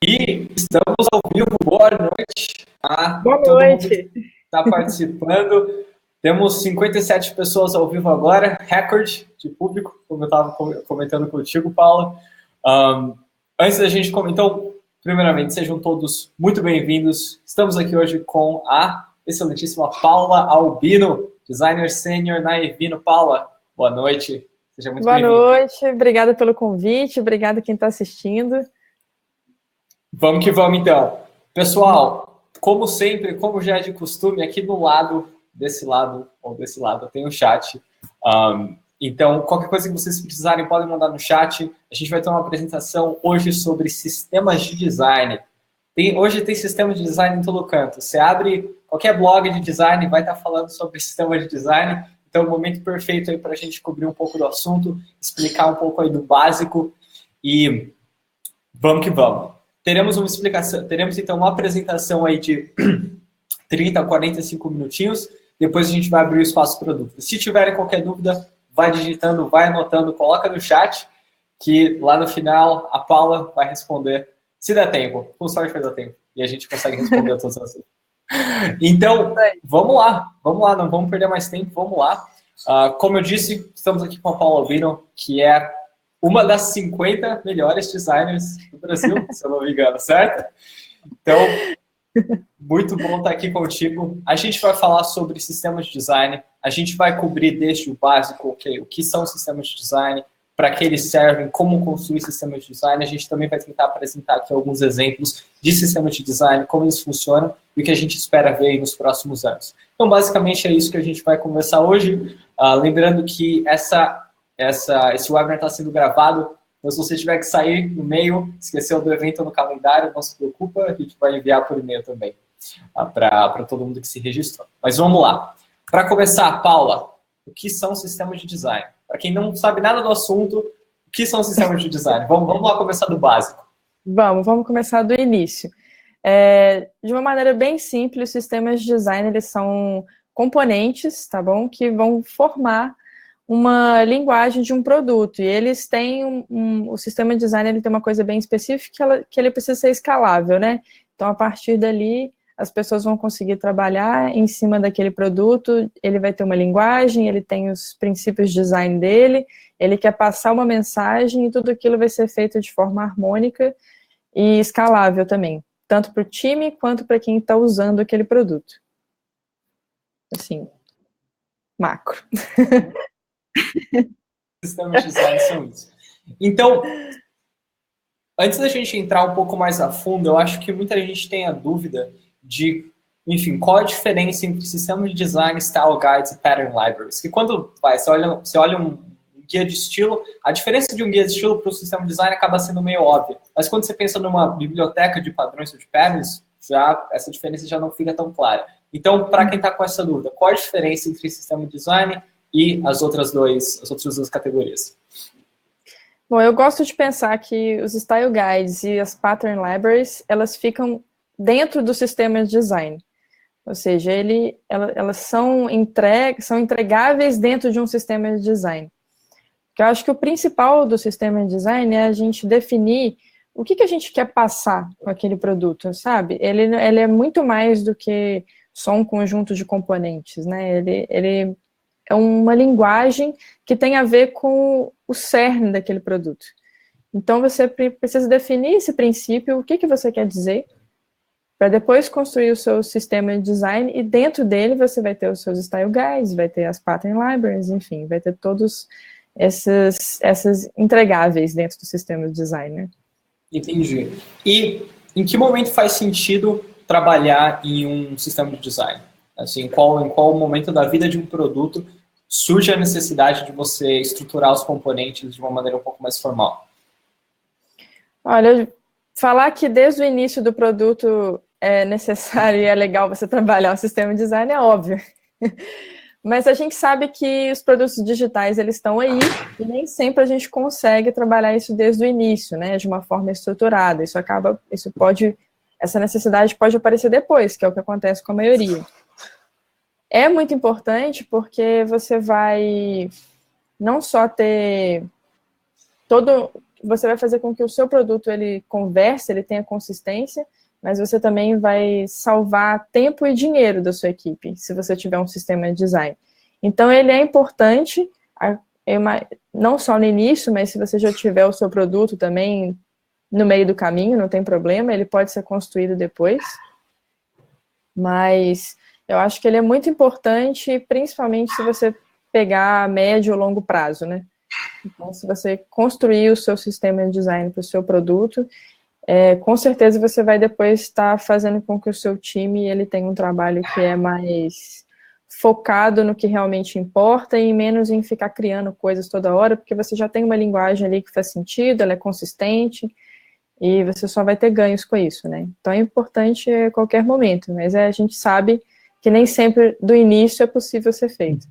E estamos ao vivo, boa noite a Boa todo mundo que noite. está participando. Temos 57 pessoas ao vivo agora, recorde de público, como eu estava comentando contigo, Paula. Antes da gente comentar, então, primeiramente, sejam todos muito bem-vindos. Estamos aqui hoje com a excelentíssima Paula Albino, designer sênior na Evino. Paula, boa noite, seja muito bem-vinda. Boa noite, obrigada pelo convite, obrigada quem está assistindo. Vamos que vamos, então. Pessoal, como sempre, como já é de costume, aqui do lado, desse lado ou desse lado, tem o chat. Então, qualquer coisa que vocês precisarem, podem mandar no chat. A gente vai ter uma apresentação hoje sobre sistemas de design. Hoje tem sistema de design em todo canto. Você abre qualquer blog de design, vai estar falando sobre sistema de design. Então, é o momento perfeito aí para a gente cobrir um pouco do assunto, explicar um pouco aí do básico e vamos que vamos. Teremos uma explicação, teremos então uma apresentação aí de 30 a 45 minutinhos, depois a gente vai abrir o espaço para dúvidas. Se tiverem qualquer dúvida, vai digitando, vai anotando, coloca no chat, que lá no final a Paula vai responder, se der tempo, com sorte vai dar tempo, e a gente consegue responder a todas as dúvidas. Então, vamos lá, não vamos perder mais tempo, vamos lá. Como eu disse, estamos aqui com a Paula Albino, que é uma das 50 melhores designers do Brasil, se eu não me engano, certo? Então, muito bom estar aqui contigo. A gente vai falar sobre sistemas de design, a gente vai cobrir desde o básico, o que são sistemas de design, para que eles servem, como construir sistemas de design. A gente também vai tentar apresentar aqui alguns exemplos de sistemas de design, como eles funcionam e o que a gente espera ver nos próximos anos. Então, basicamente, é isso que a gente vai conversar hoje. Lembrando que esse webinar está sendo gravado, então se você tiver que sair no meio, esqueceu do evento no calendário, não se preocupa, a gente vai enviar por e-mail também, para todo mundo que se registrou. Mas vamos lá. Para começar, Paula, o que são sistemas de design? Para quem não sabe nada do assunto, o que são sistemas de design? Vamos lá começar do básico. Vamos começar do início. De uma maneira bem simples, os sistemas de design, eles são componentes, tá bom? Que vão formar uma linguagem de um produto, e eles têm o sistema de design, ele tem uma coisa bem específica, que ele precisa ser escalável, né? Então, a partir dali, as pessoas vão conseguir trabalhar em cima daquele produto, ele vai ter uma linguagem, ele tem os princípios de design dele, ele quer passar uma mensagem, e tudo aquilo vai ser feito de forma harmônica e escalável também, tanto para o time, quanto para quem está usando aquele produto. Assim, macro. Sistemas de design são isso. Então, antes da gente entrar um pouco mais a fundo, eu acho que muita gente tem a dúvida de, enfim, qual a diferença entre sistema de design, style guides e pattern libraries. Que quando você olha um guia de estilo, a diferença de um guia de estilo para o sistema de design acaba sendo meio óbvia. Mas quando você pensa numa biblioteca de padrões ou de patterns, essa diferença já não fica tão clara. Então, para quem está com essa dúvida, qual a diferença entre sistema de design e as outras duas categorias? Bom, eu gosto de pensar que os Style Guides e as Pattern Libraries, elas ficam dentro do sistema de design. Ou seja, elas são entregáveis dentro de um sistema de design. Porque eu acho que o principal do sistema de design é a gente definir o que a gente quer passar com aquele produto, sabe? Ele é muito mais do que só um conjunto de componentes, né? Ele é uma linguagem que tem a ver com o cerne daquele produto. Então, você precisa definir esse princípio, o que você quer dizer, para depois construir o seu sistema de design, e dentro dele você vai ter os seus style guides, vai ter as pattern libraries, enfim, vai ter todos essas entregáveis dentro do sistema de design, né? Entendi. E em que momento faz sentido trabalhar em um sistema de design? Assim, em qual momento da vida de um produto surge a necessidade de você estruturar os componentes de uma maneira um pouco mais formal? Olha, falar que desde o início do produto é necessário e é legal você trabalhar o sistema de design é óbvio. Mas a gente sabe que os produtos digitais, eles estão aí, e nem sempre a gente consegue trabalhar isso desde o início, né, de uma forma estruturada. Essa necessidade pode aparecer depois, que é o que acontece com a maioria. É muito importante porque você vai não só ter você vai fazer com que o seu produto ele converse, ele tenha consistência, mas você também vai salvar tempo e dinheiro da sua equipe, se você tiver um sistema de design. Então, ele é importante, não só no início, mas se você já tiver o seu produto também no meio do caminho, não tem problema, ele pode ser construído depois. Mas eu acho que ele é muito importante, principalmente se você pegar a médio ou longo prazo, né? Então, se você construir o seu sistema de design para o seu produto, com certeza você vai depois estar fazendo com que o seu time ele tenha um trabalho que é mais focado no que realmente importa e menos em ficar criando coisas toda hora, porque você já tem uma linguagem ali que faz sentido, ela é consistente, e você só vai ter ganhos com isso, né? Então é importante a qualquer momento, mas a gente sabe que nem sempre do início é possível ser feito.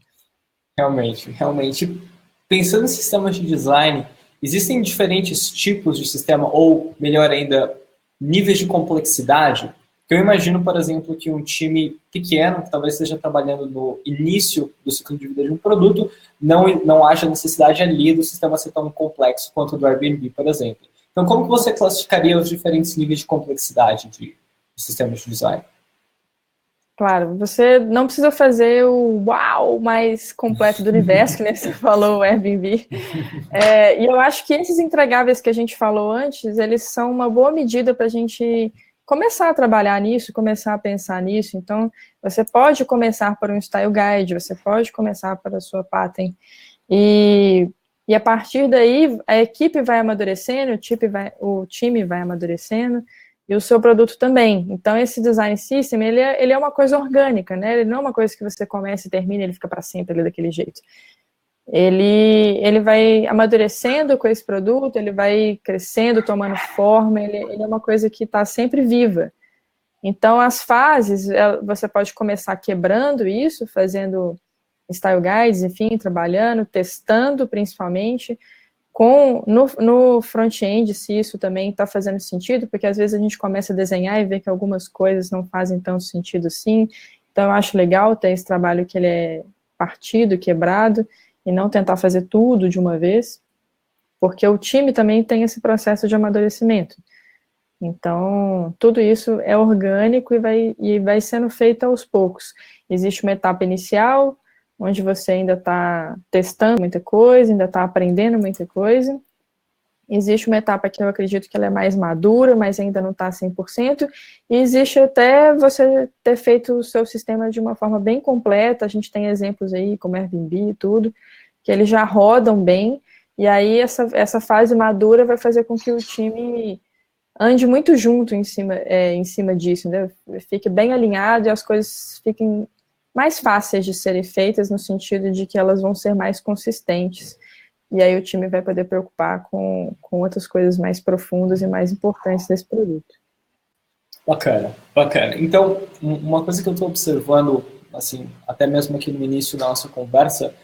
Realmente, realmente. Pensando em sistemas de design, existem diferentes tipos de sistema, ou melhor ainda, níveis de complexidade? Eu imagino, por exemplo, que um time pequeno, que talvez esteja trabalhando no início do ciclo de vida de um produto, não haja necessidade ali do sistema ser tão complexo quanto o do Airbnb, por exemplo. Então, como que você classificaria os diferentes níveis de complexidade de sistemas de design? Claro, você não precisa fazer o uau mais completo do universo, que nem você falou, o Airbnb. E eu acho que esses entregáveis que a gente falou antes, eles são uma boa medida para a gente começar a trabalhar nisso, começar a pensar nisso. Então, você pode começar por um Style Guide, você pode começar para a sua pattern, e a partir daí, a equipe vai amadurecendo, o time vai amadurecendo, e o seu produto também. Então, esse design system, ele é uma coisa orgânica, né? Ele não é uma coisa que você começa e termina, ele fica para sempre ali daquele jeito. Ele vai amadurecendo com esse produto, ele vai crescendo, tomando forma, ele é uma coisa que está sempre viva. Então, as fases, você pode começar quebrando isso, fazendo style guides, enfim, trabalhando, testando principalmente, no front-end, se isso também está fazendo sentido, porque às vezes a gente começa a desenhar e vê que algumas coisas não fazem tanto sentido assim. Então, eu acho legal ter esse trabalho que ele é partido, quebrado, e não tentar fazer tudo de uma vez, porque o time também tem esse processo de amadurecimento. Então, tudo isso é orgânico e vai sendo feito aos poucos. Existe uma etapa inicial, onde você ainda está testando muita coisa, ainda está aprendendo muita coisa. Existe uma etapa que eu acredito que ela é mais madura, mas ainda não está 100%. E existe até você ter feito o seu sistema de uma forma bem completa. A gente tem exemplos aí, como Airbnb e tudo, que eles já rodam bem. E aí essa fase madura vai fazer com que o time ande muito junto em cima disso, né? Fique bem alinhado e as coisas fiquem mais fáceis de serem feitas, no sentido de que elas vão ser mais consistentes. E aí o time vai poder preocupar com outras coisas mais profundas e mais importantes desse produto. Bacana, bacana. Então, uma coisa que eu estou observando, assim, até mesmo aqui no início da nossa conversa,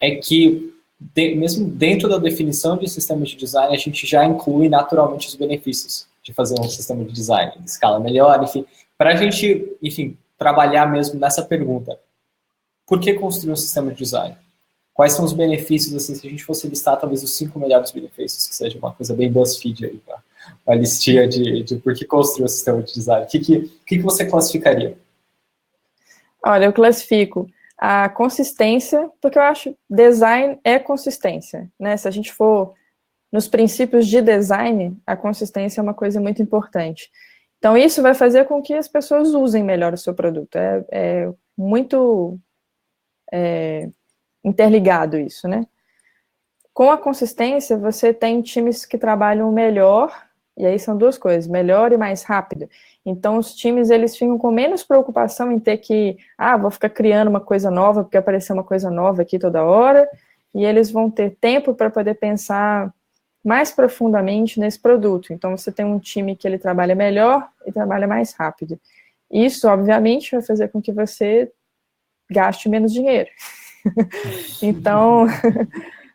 é que mesmo dentro da definição de sistema de design, a gente já inclui naturalmente os benefícios de fazer um sistema de design, de escala melhor, enfim, para a gente, enfim, trabalhar mesmo nessa pergunta. Por que construir um sistema de design? Quais são os benefícios, assim, se a gente fosse listar talvez os 5 melhores benefícios, que seja uma coisa bem BuzzFeed aí, tá? Uma listinha de por que construir um sistema de design. O que você classificaria? Olha, eu classifico a consistência, porque eu acho design é consistência, né? Se a gente for nos princípios de design, a consistência é uma coisa muito importante. Então, isso vai fazer com que as pessoas usem melhor o seu produto. É muito interligado isso, né? Com a consistência, você tem times que trabalham melhor, e aí são duas coisas, melhor e mais rápido. Então, os times, eles ficam com menos preocupação em ter que, vou ficar criando uma coisa nova, porque apareceu uma coisa nova aqui toda hora, e eles vão ter tempo para poder pensar mais profundamente nesse produto. Então, você tem um time que ele trabalha melhor e trabalha mais rápido. Isso, obviamente, vai fazer com que você gaste menos dinheiro. Então,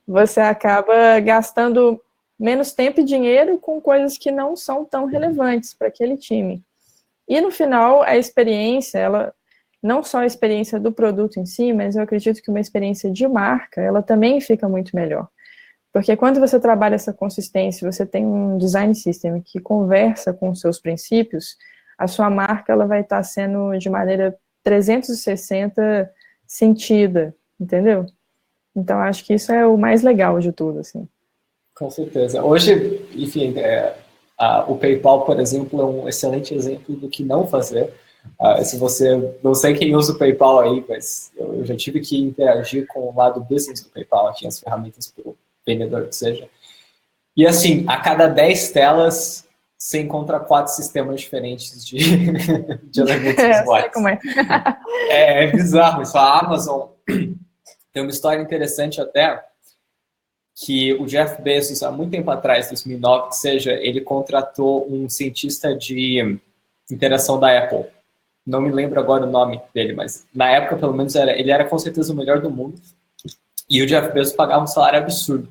você acaba gastando menos tempo e dinheiro com coisas que não são tão relevantes para aquele time. E, no final, a experiência, ela não só a experiência do produto em si, mas eu acredito que uma experiência de marca, ela também fica muito melhor. Porque quando você trabalha essa consistência, você tem um design system que conversa com os seus princípios, a sua marca ela vai estar sendo de maneira 360 sentida, entendeu? Então, acho que isso é o mais legal de tudo, assim. Com certeza. Hoje, enfim, o PayPal, por exemplo, é um excelente exemplo do que não fazer. Se você, não sei quem usa o PayPal aí, mas eu já tive que interagir com o lado business do PayPal, aqui as ferramentas para o vendedor que seja. E assim, a cada 10 telas, você encontra 4 sistemas diferentes de elementos visuais. Sei como é. É bizarro isso. A Amazon tem uma história interessante até, que o Jeff Bezos, há muito tempo atrás, 2009, que seja, ele contratou um cientista de interação da Apple. Não me lembro agora o nome dele, mas na época, pelo menos, ele era com certeza o melhor do mundo. E o Jeff Bezos pagava um salário absurdo.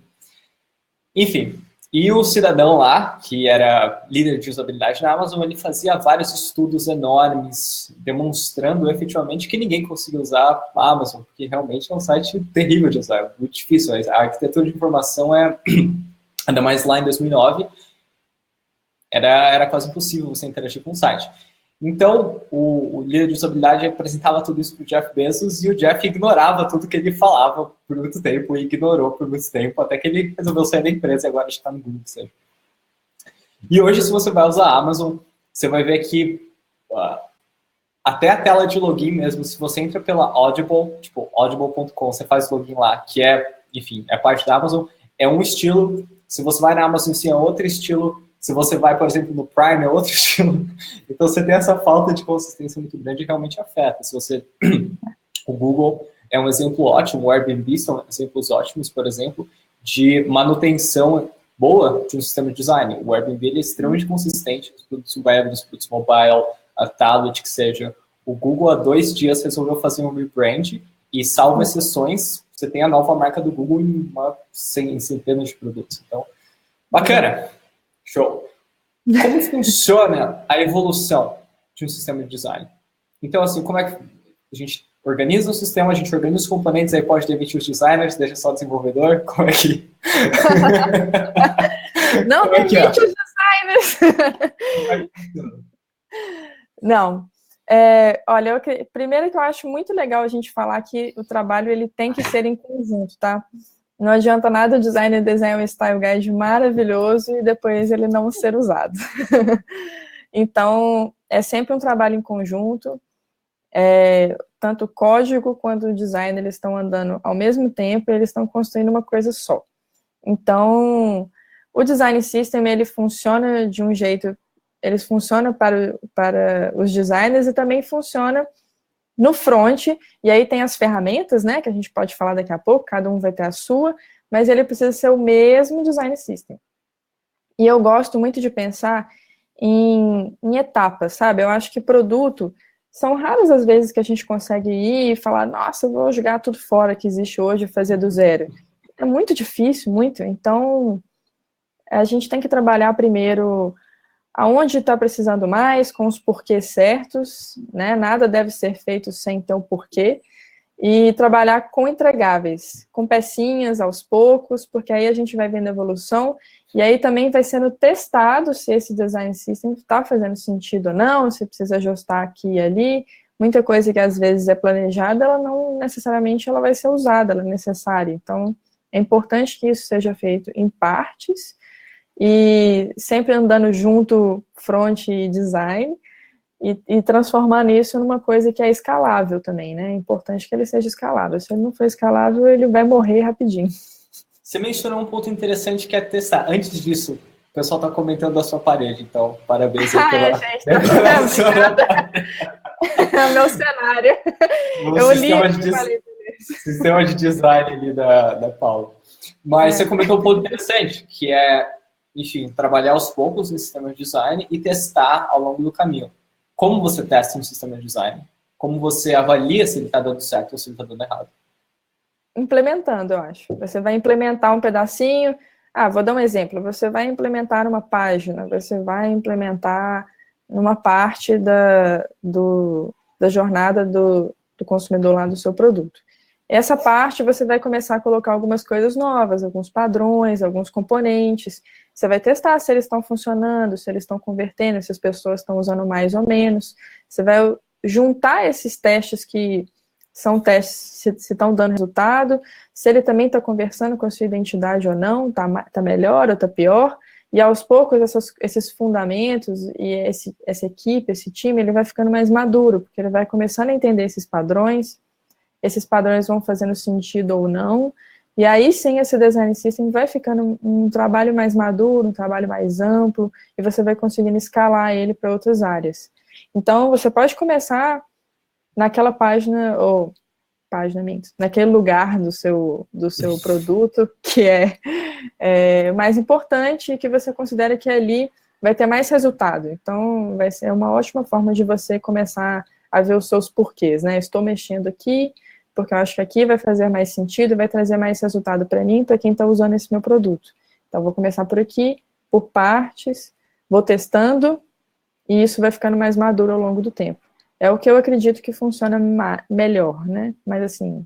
Enfim, e o cidadão lá, que era líder de usabilidade na Amazon, ele fazia vários estudos enormes, demonstrando efetivamente que ninguém conseguia usar a Amazon, porque realmente é um site terrível de usar, muito difícil. A arquitetura de informação ainda mais lá em 2009, era quase impossível você interagir com o site. Então, o líder de usabilidade apresentava tudo isso para o Jeff Bezos e o Jeff ignorava tudo que ele falava por muito tempo e ignorou por muito tempo, até que ele resolveu sair da empresa e agora está no Google. Sabe? E hoje, se você vai usar a Amazon, você vai ver que até a tela de login mesmo, se você entra pela Audible, tipo audible.com, você faz login lá, que enfim, é parte da Amazon, é um estilo. Se você vai na Amazon, sim, é outro estilo. Se você vai, por exemplo, no Prime, é outro estilo. Então, você tem essa falta de consistência muito grande e realmente afeta. Se você... O Google é um exemplo ótimo, o Airbnb são exemplos ótimos, por exemplo, de manutenção boa de um sistema de design. O Airbnb ele é extremamente consistente, os produtos web, os produtos mobile, a tablet, que seja. O Google, há 2 dias, resolveu fazer um rebrand e, salvo exceções, você tem a nova marca do Google em centenas de produtos. Então, bacana. Show. Como funciona a evolução de um sistema de design? Então, assim, como é que a gente organiza o sistema, a gente organiza os componentes, aí pode demitir os designers, deixa só o desenvolvedor? Como é que... Não demite os designers! Não. Olha, primeiro que eu acho muito legal a gente falar que o trabalho ele tem que ser em conjunto, tá? Não adianta nada o designer desenhar um style guide maravilhoso e depois ele não ser usado. Então, é sempre um trabalho em conjunto. Tanto o código quanto o design, eles estão andando ao mesmo tempo e eles estão construindo uma coisa só. Então, o design system, ele funciona de um jeito, ele funciona para os designers e também funciona no front, e aí tem as ferramentas, né, que a gente pode falar daqui a pouco, cada um vai ter a sua, mas ele precisa ser o mesmo design system. E eu gosto muito de pensar em etapas, sabe? Eu acho que produto, são raras as vezes que a gente consegue ir e falar, nossa, eu vou jogar tudo fora que existe hoje e fazer do zero. É muito difícil, muito. Então, a gente tem que trabalhar primeiro aonde está precisando mais, com os porquês certos, né? Nada deve ser feito sem ter um porquê. E trabalhar com entregáveis, com pecinhas aos poucos, porque aí a gente vai vendo evolução, e aí também vai sendo testado se esse design system está fazendo sentido ou não, se precisa ajustar aqui e ali. Muita coisa que às vezes é planejada, ela não necessariamente ela vai ser usada, ela é necessária. Então, é importante que isso seja feito em partes, e sempre andando junto front e design, e transformar isso numa coisa que é escalável também, né? É importante que ele seja escalável. Se ele não for escalável, ele vai morrer rapidinho. Você mencionou um ponto interessante que é testar. Antes disso, o pessoal está comentando da sua parede, então parabéns aí pela decoração. É meu cenário. Eu sistema de design ali da Paula. Mas você comentou um ponto interessante, que é, enfim, trabalhar aos poucos no sistema de design e testar ao longo do caminho. Como você testa um sistema de design? Como você avalia se ele está dando certo ou se ele está dando errado? Implementando, eu acho. Você vai implementar um pedacinho. Vou dar um exemplo. Você vai implementar uma página, você vai implementar uma parte da jornada do consumidor lá do seu produto. Essa parte você vai começar a colocar algumas coisas novas, alguns padrões, alguns componentes. Você vai testar se eles estão funcionando, se eles estão convertendo, se as pessoas estão usando mais ou menos. Você vai juntar esses testes que são testes se estão dando resultado, se ele também está conversando com a sua identidade ou não, tá melhor ou está pior. E aos poucos esses fundamentos e essa equipe, esse time, ele vai ficando mais maduro, porque ele vai começando a entender esses padrões vão fazendo sentido ou não, e aí sim esse design system vai ficando um trabalho mais maduro, um trabalho mais amplo, e você vai conseguindo escalar ele para outras áreas. Então, você pode começar naquela página, ou naquele lugar do seu produto que é mais importante e que você considera que ali vai ter mais resultado. Então, vai ser uma ótima forma de você começar a ver os seus porquês, né? Estou mexendo aqui, porque eu acho que aqui vai fazer mais sentido, vai trazer mais resultado para mim, para quem está usando esse meu produto. Então, vou começar por aqui, por partes, vou testando, e isso vai ficando mais maduro ao longo do tempo. É o que eu acredito que funciona melhor, né? Mas, assim,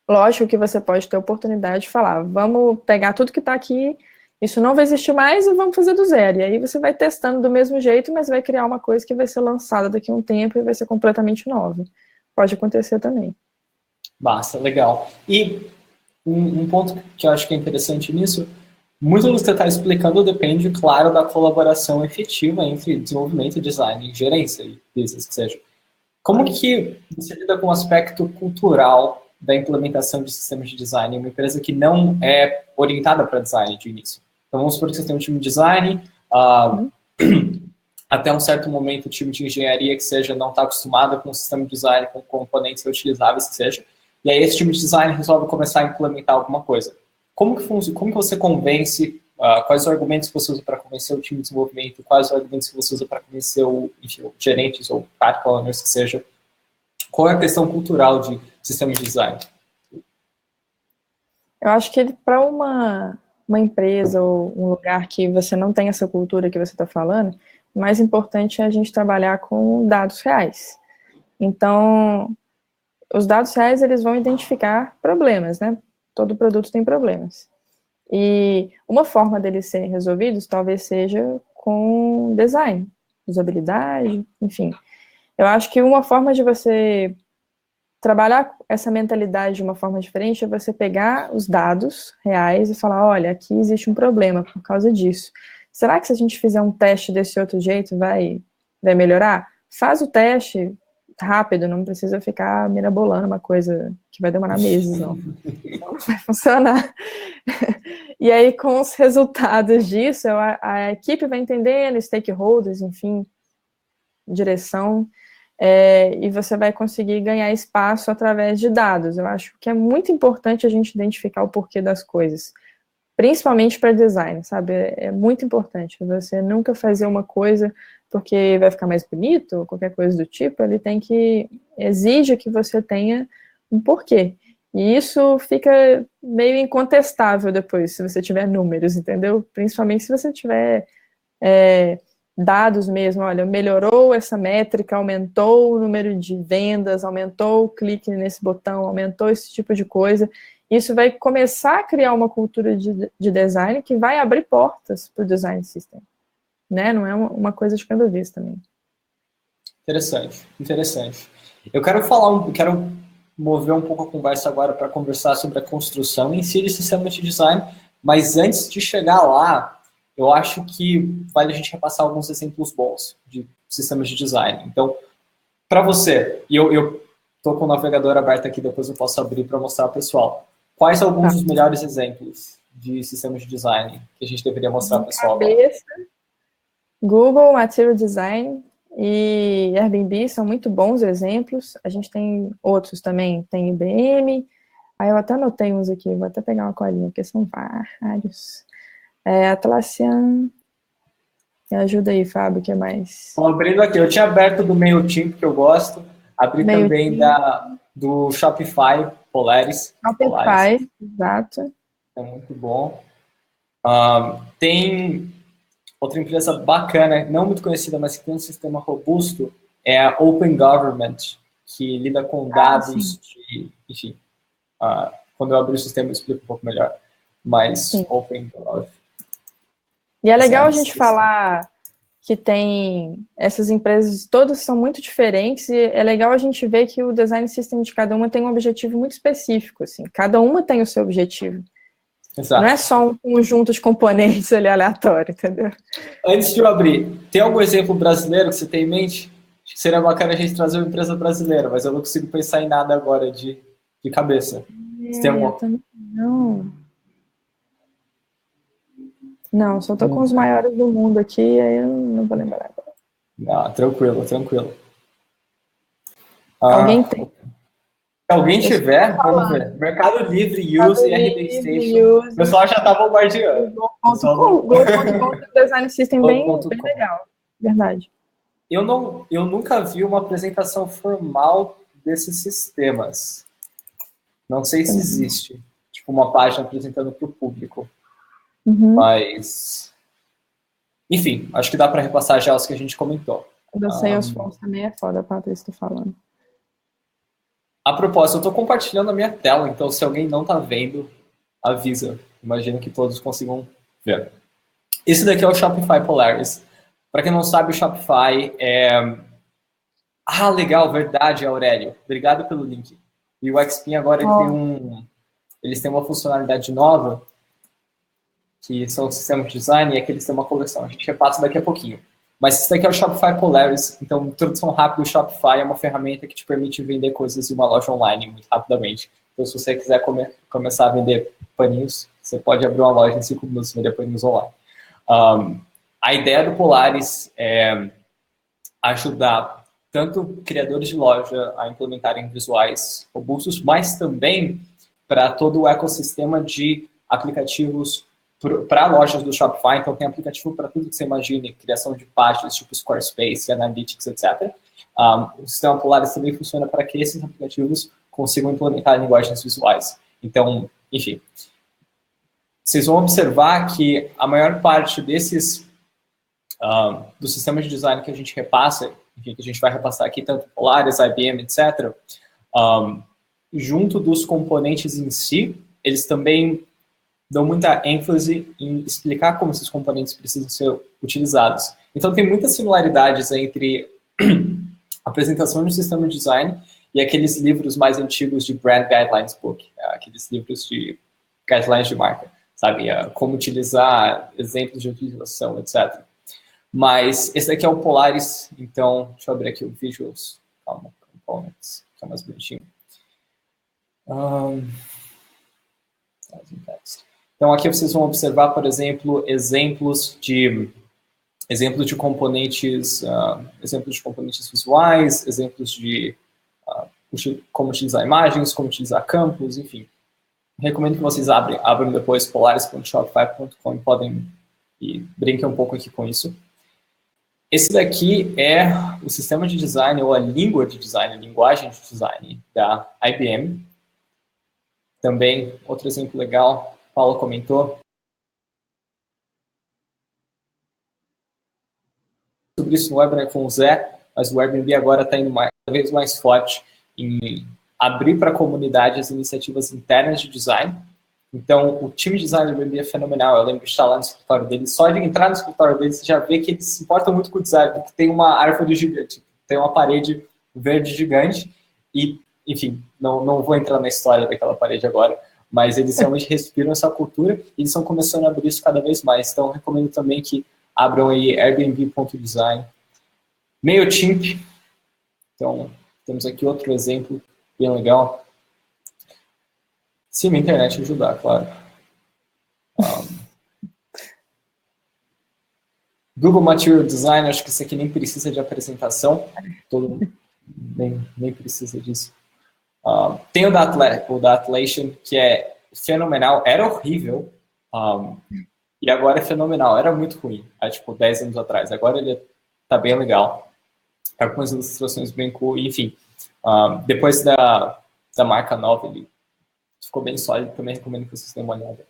lógico que você pode ter a oportunidade de falar, vamos pegar tudo que está aqui, isso não vai existir mais e vamos fazer do zero. E aí você vai testando do mesmo jeito, mas vai criar uma coisa que vai ser lançada daqui a um tempo e vai ser completamente nova. Pode acontecer também. Massa, legal. E um ponto que eu acho que é interessante nisso, muito do que você está explicando depende, claro, da colaboração efetiva entre desenvolvimento, design e gerência, e business, que seja. Como que você lida com o aspecto cultural da implementação de sistemas de design em uma empresa que não é orientada para design de início? Então, vamos supor que você tem um time de design, até um certo momento o time de engenharia que seja não está acostumado com o sistema de design, com componentes reutilizáveis que seja, e aí esse time de design resolve começar a implementar alguma coisa. Como que você convence, quais os argumentos que você usa para convencer o time de desenvolvimento, quais os argumentos que você usa para convencer o gerentes ou product owners que seja, qual é a questão cultural de sistemas de design? Eu acho que para uma empresa ou um lugar que você não tem essa cultura que você está falando, o mais importante é a gente trabalhar com dados reais. Então, os dados reais, eles vão identificar problemas, né? Todo produto tem problemas. E uma forma deles serem resolvidos talvez seja com design, usabilidade, enfim. Eu acho que uma forma de você trabalhar essa mentalidade de uma forma diferente é você pegar os dados reais e falar, olha, aqui existe um problema por causa disso. Será que se a gente fizer um teste desse outro jeito vai melhorar? Faz o teste rápido, não precisa ficar mirabolando uma coisa que vai demorar meses, não. Não vai funcionar. E aí, com os resultados disso, a equipe vai entendendo, stakeholders, enfim, direção, e você vai conseguir ganhar espaço através de dados. Eu acho que é muito importante a gente identificar o porquê das coisas, principalmente para design, sabe? É muito importante você nunca fazer uma coisa porque vai ficar mais bonito, ou qualquer coisa do tipo, ele exige que você tenha um porquê. E isso fica meio incontestável depois, se você tiver números, entendeu? Principalmente se você tiver dados mesmo, olha, melhorou essa métrica, aumentou o número de vendas, aumentou o clique nesse botão, aumentou esse tipo de coisa. Isso vai começar a criar uma cultura de design que vai abrir portas para o design system, né? Não é uma coisa de cada vez também. Interessante, interessante. Eu quero mover um pouco a conversa agora para conversar sobre a construção em si de sistemas de design, mas antes de chegar lá, eu acho que vale a gente repassar alguns exemplos bons de sistemas de design. Então, para você, e eu estou com o navegador aberto aqui, depois eu posso abrir para mostrar ao pessoal, quais alguns dos melhores exemplos de sistemas de design que a gente deveria mostrar ao pessoal agora? Google, Material Design e Airbnb são muito bons exemplos. A gente tem outros também, tem IBM. Aí eu até anotei uns aqui, vou até pegar uma colinha, porque são vários. Atlassian. Me ajuda aí, Fábio, o que mais? Estou abrindo aqui. Eu tinha aberto do MailChimp, que eu gosto. Abri também do Shopify, Polaris. Shopify, exato. É muito bom. Tem outra empresa bacana, não muito conhecida, mas que tem um sistema robusto, é a Open Government, que lida com dados de, enfim, Quando eu abrir o sistema, eu explico um pouco melhor. Mas Sim. OpenGov. E é legal a gente falar que tem essas empresas, todas são muito diferentes, e é legal a gente ver que o design system de cada uma tem um objetivo muito específico, assim. Cada uma tem o seu objetivo. Exato. Não é só um conjunto de componentes ali aleatório, entendeu? Antes de eu abrir, tem algum exemplo brasileiro que você tem em mente? Acho que seria bacana a gente trazer uma empresa brasileira, mas eu não consigo pensar em nada agora de cabeça. Você tem alguma? Eu também não. Não, só tô com os maiores do mundo aqui, aí eu não vou lembrar agora. Tranquilo, tranquilo. Alguém tem? Se alguém tiver, vamos ver. Mercado Livre, Use e RD Station. O pessoal já tá bombardeando. Go.com tem um design system bem legal. Verdade. Eu nunca vi uma apresentação formal desses sistemas. Não sei se existe. Tipo, uma página apresentando para o público. Mas... Enfim, acho que dá para repassar já os que a gente comentou. O da Salesforce também é foda, a Patrícia está falando. A propósito, eu estou compartilhando a minha tela, então se alguém não está vendo, avisa. Imagino que todos consigam ver. Esse daqui é o Shopify Polaris. Para quem não sabe, o Shopify é... Ah, legal, verdade, Aurélio. Obrigado pelo link. E o Xpin agora eles têm uma funcionalidade nova, que são os sistemas de design, e aqui eles têm uma coleção. A gente repassa daqui a pouquinho. Mas esse daqui é o Shopify Polaris, então, introdução rápida do Shopify é uma ferramenta que te permite vender coisas em uma loja online muito rapidamente. Então, se você quiser começar a vender paninhos, você pode abrir uma loja em 5 minutos e vender paninhos online. A ideia do Polaris é ajudar tanto criadores de loja a implementarem visuais robustos, mas também para todo o ecossistema de aplicativos para lojas do Shopify. Então, tem aplicativo para tudo que você imagine, criação de páginas, tipo Squarespace, Analytics, etc. O sistema Polaris também funciona para que esses aplicativos consigam implementar linguagens visuais. Então, enfim, vocês vão observar que a maior parte desses do sistema de design que a gente repassa, que a gente vai repassar aqui, tanto Polaris, IBM, etc., junto dos componentes em si, eles também dão muita ênfase em explicar como esses componentes precisam ser utilizados. Então, tem muitas similaridades entre a apresentação de um sistema de design e aqueles livros mais antigos de Brand Guidelines Book, aqueles livros de guidelines de marca, sabe? Como utilizar, exemplos de utilização, etc. Mas esse daqui é o Polaris, então, deixa eu abrir aqui o Visuals, Components, que é mais bonitinho. Então, aqui vocês vão observar, por exemplo, exemplos de componentes, exemplos de componentes visuais, exemplos de como utilizar imagens, como utilizar campos, enfim. Recomendo que vocês abram depois polaris.shopify.com e brinquem um pouco aqui com isso. Esse daqui é o sistema de design, ou a língua de design, a linguagem de design da IBM. Também, outro exemplo legal, Paulo comentou. Sobre isso no webinar com o Zé, mas o Airbnb agora está indo cada vez mais forte em abrir para a comunidade as iniciativas internas de design. Então, o time de design do Airbnb é fenomenal. Eu lembro de estar lá no escritório deles. Só de entrar no escritório deles, você já vê que eles se importam muito com o design, porque tem uma árvore gigante, tem uma parede verde gigante e, enfim, não vou entrar na história daquela parede agora, mas eles realmente respiram essa cultura e eles estão começando a abrir isso cada vez mais. Então, recomendo também que abram aí airbnb.design. MailChimp. Então, temos aqui outro exemplo bem legal. Se minha internet ajudar, claro. Google Material Design, acho que isso aqui nem precisa de apresentação. Todo mundo nem precisa disso. Tem o da Atlassian, que é fenomenal. Era horrível. E agora é fenomenal. Era muito ruim, há tipo 10 anos atrás. Agora ele tá bem legal. Tá com umas ilustrações bem cool. Enfim, depois da marca nova, ele ficou bem sólido. Também recomendo que vocês deem uma olhada.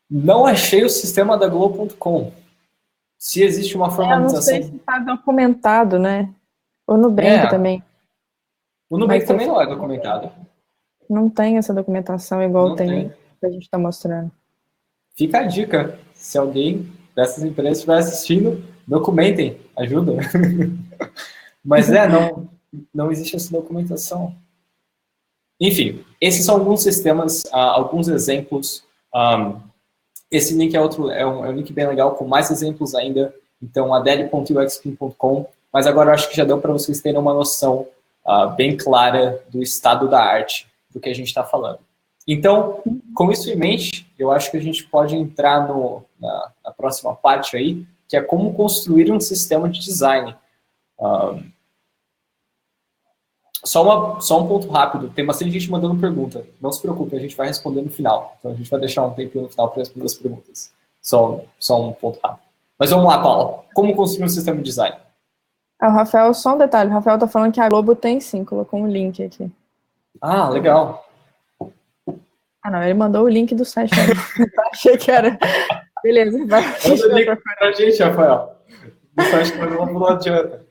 Não achei o sistema da Globo.com. Se existe uma formalização... Eu não sei se está documentado, né? O Nubank também. O Nubank também não é documentado. Não tem essa documentação igual Não tem tem. que a gente está mostrando. Fica a dica, se alguém dessas empresas estiver assistindo, documentem, ajuda. Mas não existe essa documentação. Enfim, esses são alguns sistemas, alguns exemplos. Esse link é um link bem legal, com mais exemplos ainda. Então, adele.uxpin.com. Mas agora eu acho que já deu para vocês terem uma noção bem clara do estado da arte do que a gente está falando. Então, com isso em mente, eu acho que a gente pode entrar na próxima parte aí, que é como construir um sistema de design. Só um ponto rápido, tem bastante gente mandando pergunta. Não se preocupe, a gente vai responder no final. Então a gente vai deixar um tempinho no final para responder as perguntas. Só um ponto rápido. Mas vamos lá, Paula. Como construir um sistema de design? O Rafael, só um detalhe. O Rafael tá falando que a Globo tem sim, colocou um link aqui. Ah, legal. Não, ele mandou o link do site. Achei que era. Beleza, vai. Manda o link pra gente, Rafael. Do site que não adianta.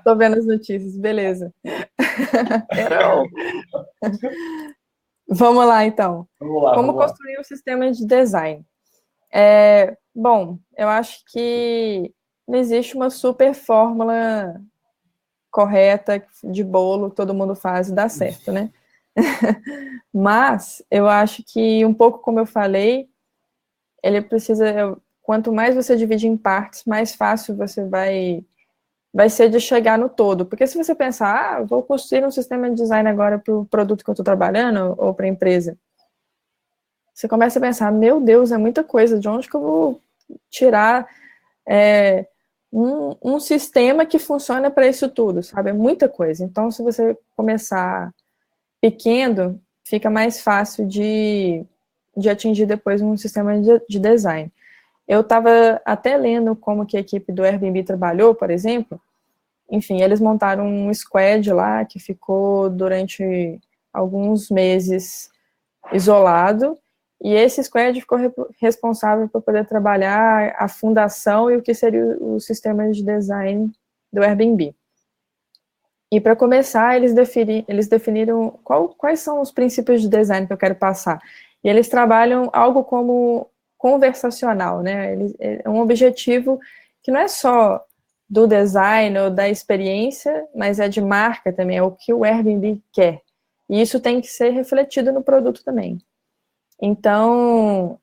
Tô vendo as notícias, beleza. Vamos lá, então. Como construir um sistema de design? Bom, eu acho que não existe uma super fórmula correta de bolo, todo mundo faz e dá certo, né? Mas eu acho que, um pouco como eu falei, ele precisa... Quanto mais você divide em partes, mais fácil você vai ser de chegar no todo. Porque se você pensar, vou construir um sistema de design agora para o produto que eu estou trabalhando ou para a empresa, você começa a pensar, meu Deus, é muita coisa, de onde que eu vou tirar um sistema que funciona para isso tudo, sabe? É muita coisa. Então, se você começar pequeno, fica mais fácil de atingir depois um sistema de design. Eu estava até lendo como que a equipe do Airbnb trabalhou, por exemplo. Enfim, eles montaram um squad lá que ficou durante alguns meses isolado, e esse squad ficou responsável por poder trabalhar a fundação e o que seria o sistema de design do Airbnb. E para começar, eles definiram quais são os princípios de design que eu quero passar. E eles trabalham algo como conversacional, né? É um objetivo que não é só do design ou da experiência, mas é de marca também, é o que o Airbnb quer. E isso tem que ser refletido no produto também. Então,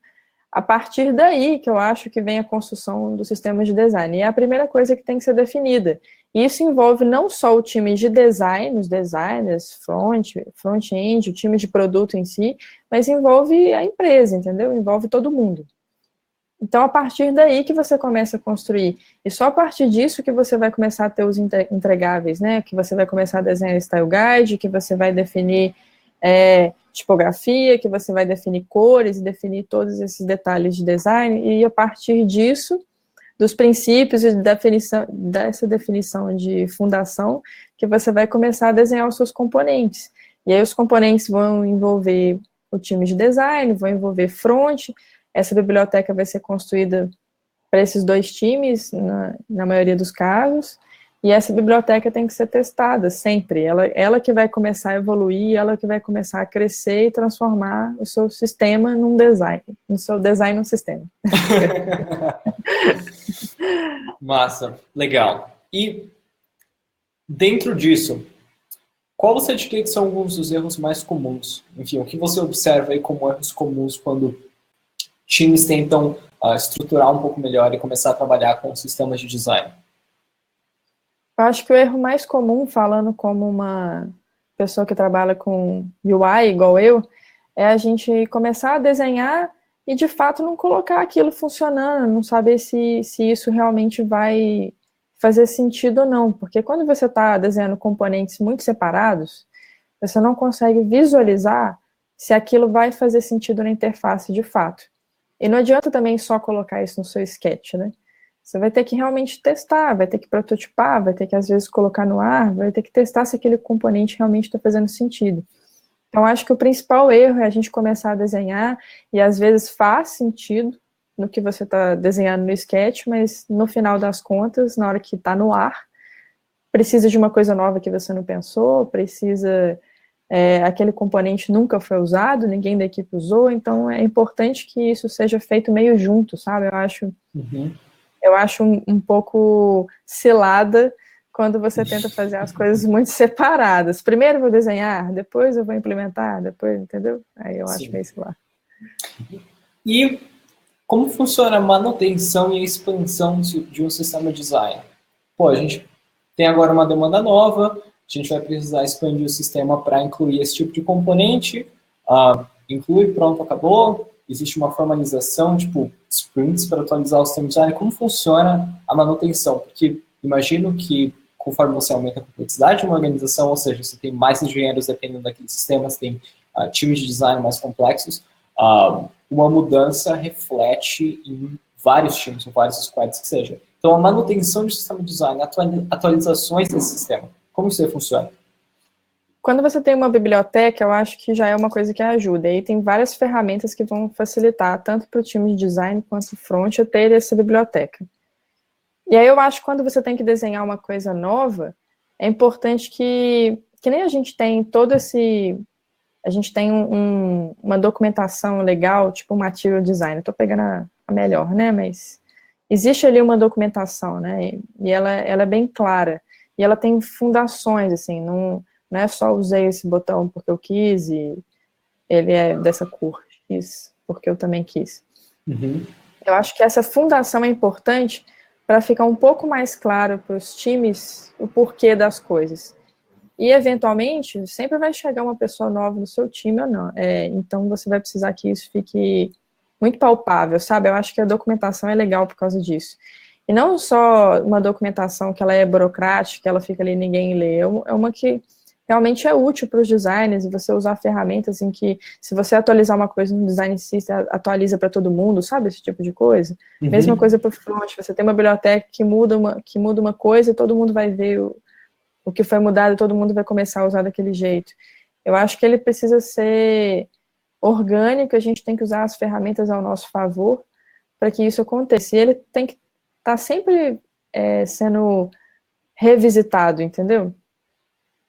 a partir daí que eu acho que vem a construção do sistema de design. E é a primeira coisa que tem que ser definida. E isso envolve não só o time de design, os designers, front-end, o time de produto em si, mas envolve a empresa, entendeu? Envolve todo mundo. Então, a partir daí que você começa a construir. E só a partir disso que você vai começar a ter os entregáveis, né? Que você vai começar a desenhar style guide, que você vai definir tipografia, que você vai definir cores, definir todos esses detalhes de design. E a partir disso, dos princípios e dessa definição de fundação, que você vai começar a desenhar os seus componentes. E aí os componentes vão envolver o time de design, vão envolver front. Essa biblioteca vai ser construída para esses dois times, na maioria dos casos, e essa biblioteca tem que ser testada sempre. Ela que vai começar a evoluir, ela que vai começar a crescer e transformar o seu sistema num design, o seu design num sistema. Massa, legal. E dentro disso, qual você diria que são alguns dos erros mais comuns? Enfim, o que você observa aí como erros comuns quando times tentam estruturar um pouco melhor e começar a trabalhar com sistemas de design? Eu acho que o erro mais comum, falando como uma pessoa que trabalha com UI, igual eu, é a gente começar a desenhar e, de fato, não colocar aquilo funcionando, não saber se isso realmente vai fazer sentido ou não. Porque quando você está desenhando componentes muito separados, você não consegue visualizar se aquilo vai fazer sentido na interface de fato. E não adianta também só colocar isso no seu sketch, né? Você vai ter que realmente testar, vai ter que prototipar, vai ter que, às vezes, colocar no ar, vai ter que testar se aquele componente realmente está fazendo sentido. Então, acho que o principal erro é a gente começar a desenhar, e às vezes faz sentido no que você está desenhando no sketch, mas no final das contas, na hora que está no ar, precisa de uma coisa nova que você não pensou, precisa... aquele componente nunca foi usado, ninguém da equipe usou, então é importante que isso seja feito meio junto, sabe? Eu acho um pouco cilada quando você tenta fazer as coisas muito separadas. Primeiro eu vou desenhar, depois eu vou implementar, depois, entendeu? Aí eu acho meio cilado. E como funciona a manutenção e a expansão de um sistema de design? Pô, a gente tem agora uma demanda nova, a gente vai precisar expandir o sistema para incluir esse tipo de componente, inclui, pronto, acabou, existe uma formalização, tipo sprints para atualizar o sistema de design. Como funciona a manutenção? Porque imagino que conforme você aumenta a complexidade de uma organização, ou seja, você tem mais engenheiros dependendo daquele sistema, você tem times de design mais complexos, uma mudança reflete em vários times, em vários squads que seja. Então, a manutenção do sistema de design, atualizações desse sistema, como isso funciona? Quando você tem uma biblioteca, eu acho que já é uma coisa que ajuda. E aí tem várias ferramentas que vão facilitar, tanto para o time de design quanto front, a ter essa biblioteca. E aí eu acho que quando você tem que desenhar uma coisa nova, é importante que nem a gente tem todo esse... A gente tem uma documentação legal, tipo um material design. Estou pegando a melhor, né? Mas existe ali uma documentação, né? E ela é bem clara. E ela tem fundações, assim, não é só usei esse botão porque eu quis e ele é dessa cor, quis porque eu também quis. Eu acho que essa fundação é importante para ficar um pouco mais claro para os times o porquê das coisas. E, eventualmente, sempre vai chegar uma pessoa nova no seu time ou não. Então, você vai precisar que isso fique muito palpável, sabe? Eu acho que a documentação é legal por causa disso. E não só uma documentação que ela é burocrática, que ela fica ali e ninguém lê. É uma que realmente é útil para os designers, e você usar ferramentas em que, se você atualizar uma coisa no design system, atualiza para todo mundo, sabe? Esse tipo de coisa. Mesma coisa para o front. Você tem uma biblioteca que muda uma coisa e todo mundo vai ver o que foi mudado, todo mundo vai começar a usar daquele jeito. Eu acho que ele precisa ser orgânico, a gente tem que usar as ferramentas ao nosso favor para que isso aconteça. E ele tem que estar sempre sendo revisitado, entendeu?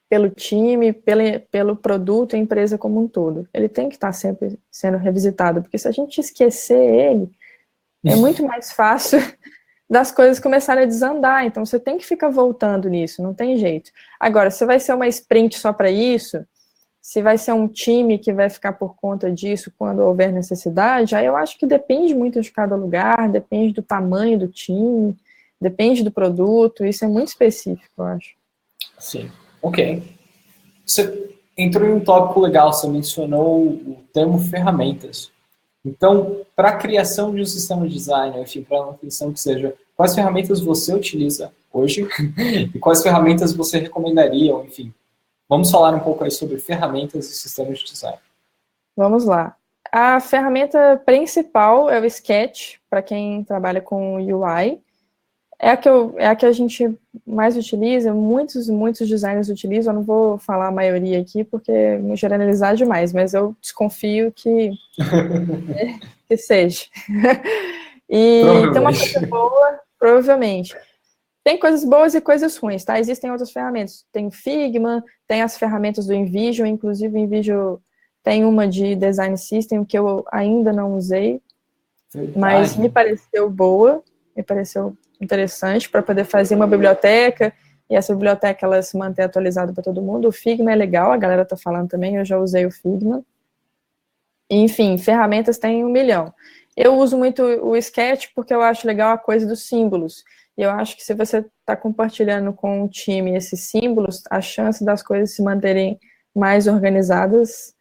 Pelo time, pelo produto, a empresa como um todo. Ele tem que estar sempre sendo revisitado, porque se a gente esquecer ele, é muito mais fácil das coisas começarem a desandar, então você tem que ficar voltando nisso, não tem jeito. Agora, se vai ser uma sprint só para isso, se vai ser um time que vai ficar por conta disso quando houver necessidade, aí eu acho que depende muito de cada lugar, depende do tamanho do time, depende do produto, isso é muito específico, eu acho. Sim, ok. Você entrou em um tópico legal, você mencionou o termo ferramentas. Então, para a criação de um sistema de design, enfim, para a manutenção que seja, quais ferramentas você utiliza hoje e quais ferramentas você recomendaria, enfim. Vamos falar um pouco aí sobre ferramentas e sistemas de design. Vamos lá. A ferramenta principal é o Sketch, para quem trabalha com UI. É a que a gente mais utiliza, muitos designers utilizam, eu não vou falar a maioria aqui, porque não generalizar demais, mas eu desconfio que seja. E tem uma coisa boa, provavelmente. Tem coisas boas e coisas ruins, tá? Existem outras ferramentas. Tem o Figma, tem as ferramentas do InVision, inclusive o InVision tem uma de Design System que eu ainda não usei, mas me pareceu boa, me pareceu interessante para poder fazer uma biblioteca, e essa biblioteca ela se manter atualizada para todo mundo. O Figma é legal, a galera tá falando também, eu já usei o Figma. Enfim, ferramentas tem 1 milhão. Eu uso muito o Sketch porque eu acho legal a coisa dos símbolos. E eu acho que se você está compartilhando com o time esses símbolos, a chance das coisas se manterem mais organizadas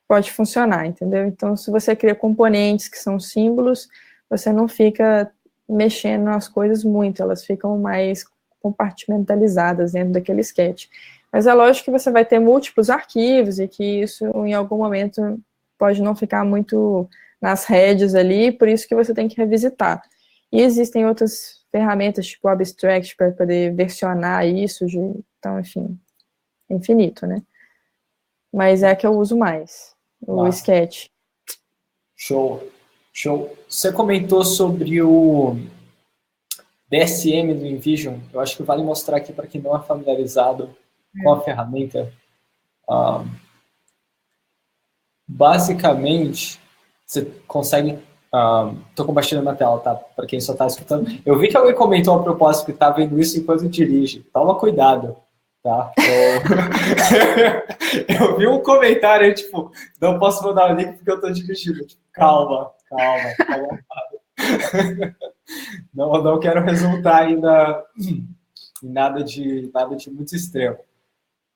pode funcionar, entendeu? Então, se você cria componentes que são símbolos, você não fica mexendo nas coisas muito, elas ficam mais compartimentalizadas dentro daquele sketch. Mas é lógico que você vai ter múltiplos arquivos e que isso, em algum momento, pode não ficar muito nas redes ali, por isso que você tem que revisitar. E existem outras ferramentas, tipo Abstract, para poder versionar isso, então, enfim, infinito, né? Mas é a que eu uso mais, o Sketch. Show. Você comentou sobre DSM do InVision, eu acho que vale mostrar aqui para quem não é familiarizado com a ferramenta. Basicamente, você consegue... Estou compartilhando na tela, tá? Para quem só está escutando. Eu vi que alguém comentou a propósito que está vendo isso enquanto dirige. Toma cuidado, tá? Eu vi um comentário aí, tipo, não posso mandar o link porque eu estou dirigindo. Tipo, calma. Não quero resultar ainda em nada de muito extremo.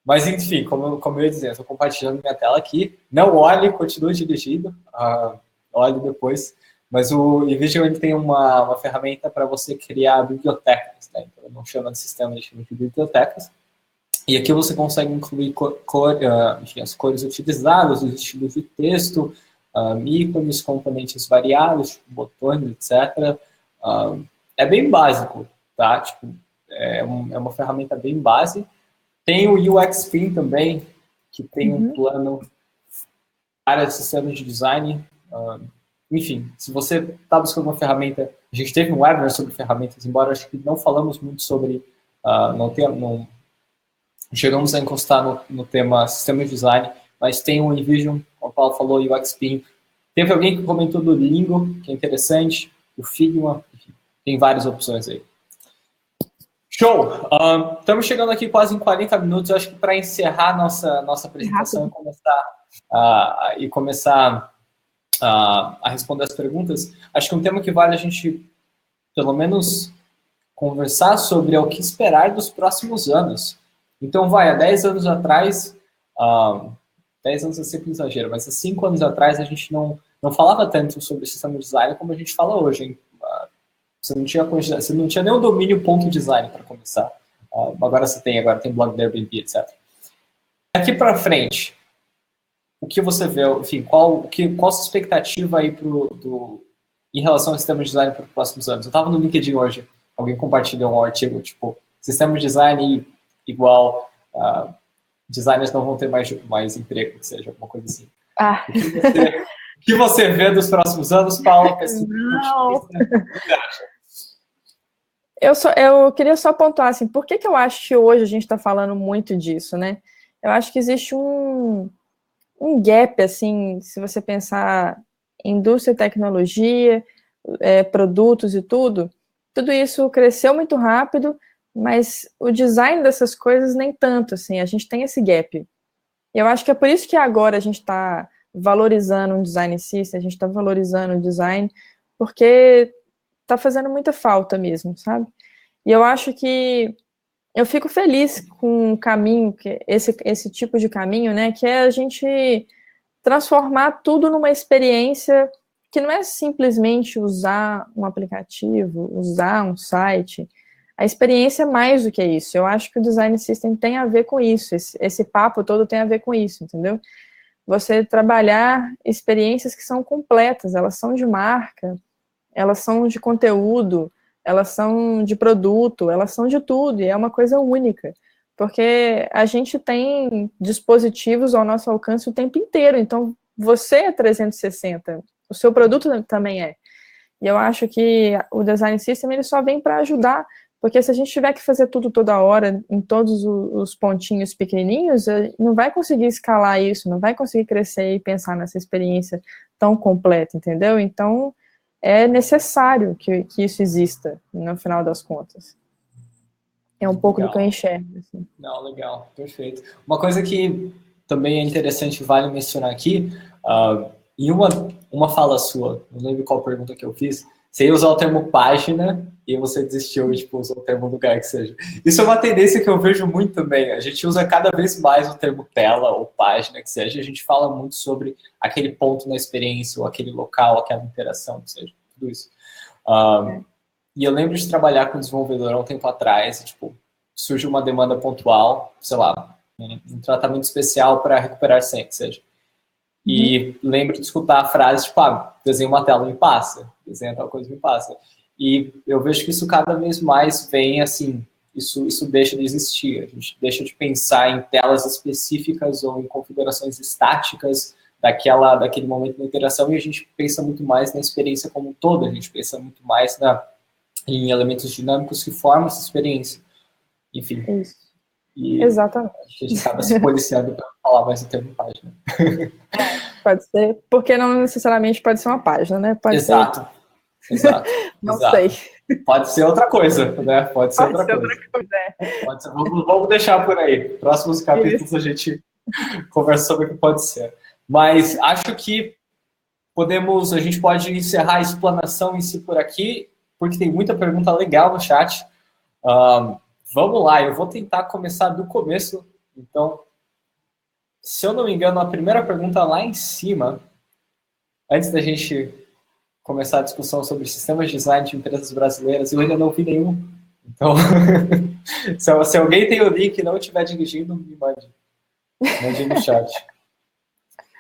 Mas, enfim, como eu ia dizer, estou compartilhando minha tela aqui. Não olhe, continue dirigindo. Olhe depois. Mas o InVision ele tem uma ferramenta para você criar bibliotecas. Né? Então, não chama de sistema, ele chama de bibliotecas. E aqui você consegue incluir enfim, as cores utilizadas, os estilos de texto, ícones, componentes variados, tipo botões, etc. É bem básico, tá? Tipo, é uma ferramenta bem base. Tem o UX Pin também, que tem um plano para sistemas de design. Enfim, se você está buscando uma ferramenta, a gente teve um webinar sobre ferramentas, embora acho que não falamos muito sobre, não chegamos a encostar no tema sistema de design, mas tem o InVision, como o Paulo falou, o UX Pin. Teve alguém que comentou do Lingo, que é interessante, o Figma, enfim, tem várias opções aí. Show! Estamos chegando aqui quase em 40 minutos. Eu acho que para encerrar nossa apresentação e começar a responder as perguntas, acho que um tema que vale a gente, pelo menos, conversar sobre é o que esperar dos próximos anos. Então, há 10 anos atrás, 10 anos é sempre um exagero, mas há 5 anos atrás a gente não falava tanto sobre sistema de design como a gente fala hoje, hein? Você não tinha nem o domínio ponto design para começar. Agora tem blog da Airbnb, etc. Daqui para frente, o que você vê, enfim, qual a sua expectativa aí em relação ao sistema de design para os próximos anos? Eu estava no LinkedIn hoje, alguém compartilhou um artigo, tipo, sistema de design igual designers não vão ter mais emprego, que seja, alguma coisa assim. O que você vê dos próximos anos, Paula? Não. Eu queria só pontuar, assim, por que eu acho que hoje a gente está falando muito disso, né? Eu acho que existe um gap, assim, se você pensar em indústria e tecnologia, produtos e tudo isso cresceu muito rápido, mas o design dessas coisas nem tanto, assim, a gente tem esse gap. E eu acho que é por isso que agora a gente está valorizando um design system, a gente está valorizando o design, porque tá fazendo muita falta mesmo, sabe? E eu acho que eu fico feliz com o caminho, esse tipo de caminho, né, que é a gente transformar tudo numa experiência que não é simplesmente usar um aplicativo, usar um site. A experiência é mais do que isso. Eu acho que o Design System tem a ver com isso, esse papo todo tem a ver com isso, entendeu? Você trabalhar experiências que são completas, elas são de marca, elas são de conteúdo, elas são de produto, elas são de tudo, e é uma coisa única, porque a gente tem dispositivos ao nosso alcance o tempo inteiro, então você é 360, o seu produto também é. E eu acho que o Design System ele só vem para ajudar, porque se a gente tiver que fazer tudo toda hora, em todos os pontinhos pequenininhos, não vai conseguir escalar isso, não vai conseguir crescer e pensar nessa experiência tão completa, entendeu? Então, é necessário que isso exista, no final das contas. É um pouco do que eu enxergo. Assim. Não, legal, perfeito. Uma coisa que também é interessante, vale mencionar aqui, em uma fala sua, não lembro qual pergunta que eu fiz, você ia usar o termo página e você desistiu e tipo, usou o termo lugar que seja. Isso é uma tendência que eu vejo muito também. A gente usa cada vez mais o termo tela ou página que seja. A gente fala muito sobre aquele ponto na experiência ou aquele local, aquela interação que seja. Tudo isso. E eu lembro de trabalhar com desenvolvedor há um tempo atrás e, tipo, surge uma demanda pontual, sei lá, um tratamento especial para recuperar senha, que seja. E lembro de escutar a frase, tipo, desenha uma tela, me passa. Desenha tal coisa, me passa. E eu vejo que isso cada vez mais vem, assim, isso deixa de existir. A gente deixa de pensar em telas específicas ou em configurações estáticas daquele momento da interação e a gente pensa muito mais na experiência como um todo. A gente pensa muito mais em elementos dinâmicos que formam essa experiência. Enfim. Isso. E Exatamente. a gente acaba se policiando para falar mais o termo página. Pode ser, porque não necessariamente pode ser uma página, né? Pode Exato. ser... Exato. Não Exato. sei. Pode ser outra coisa, né? Pode ser outra coisa. Pode ser. Vamos deixar por aí. Próximos capítulos a gente conversa sobre o que pode ser. Mas acho que a gente pode encerrar a explanação em si por aqui, porque tem muita pergunta legal no chat. Vamos lá, eu vou tentar começar do começo. Então, se eu não me engano, a primeira pergunta lá em cima, antes da gente começar a discussão sobre sistemas de design de empresas brasileiras, eu ainda não vi nenhum. Então, se alguém tem o link e não estiver dirigindo, me mande. Mande no chat.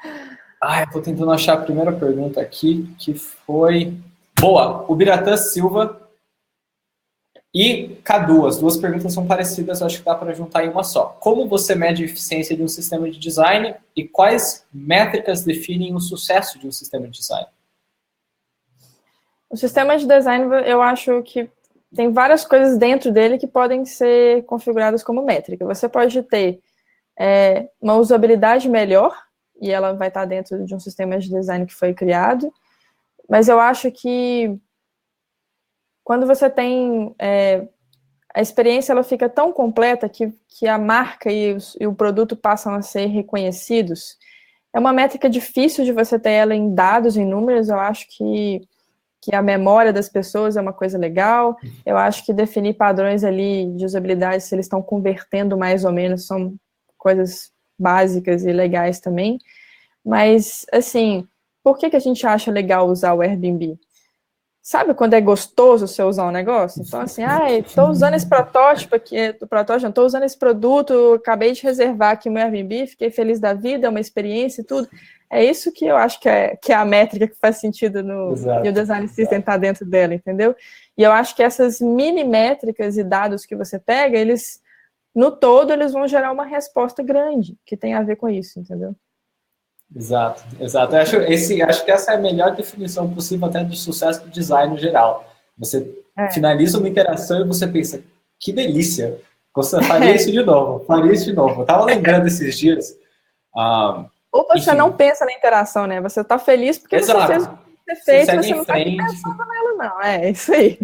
Eu estou tentando achar a primeira pergunta aqui, que foi... Boa! O Biratã Silva e Cadu, as duas perguntas são parecidas, eu acho que dá para juntar em uma só. Como você mede a eficiência de um sistema de design e quais métricas definem o sucesso de um sistema de design? O sistema de design, eu acho que tem várias coisas dentro dele que podem ser configuradas como métrica. Você pode ter uma usabilidade melhor, e ela vai estar dentro de um sistema de design que foi criado, mas eu acho que quando você tem... a experiência ela fica tão completa que a marca e o produto passam a ser reconhecidos. É uma métrica difícil de você ter ela em dados, em números. Eu acho que a memória das pessoas é uma coisa legal. Eu acho que definir padrões ali de usabilidade, se eles estão convertendo mais ou menos, são coisas básicas e legais também. Mas, assim, por que a gente acha legal usar o Airbnb? Sabe quando é gostoso você usar um negócio? Então, assim, estou usando esse protótipo aqui, estou usando esse produto, acabei de reservar aqui o meu Airbnb, fiquei feliz da vida, é uma experiência e tudo. É isso que eu acho que é a métrica que faz sentido e o Design System está dentro dela, entendeu? E eu acho que essas mini métricas e dados que você pega, no todo, eles vão gerar uma resposta grande, que tem a ver com isso, entendeu? Exato. Eu acho que essa é a melhor definição possível até do sucesso do design no geral. Você finaliza uma interação e você pensa, que delícia, você faria isso de novo, Eu estava lembrando esses dias. Ou você não pensa na interação, né? Você está feliz porque você fez o que você fez, você não está pensando nela, não. É isso aí.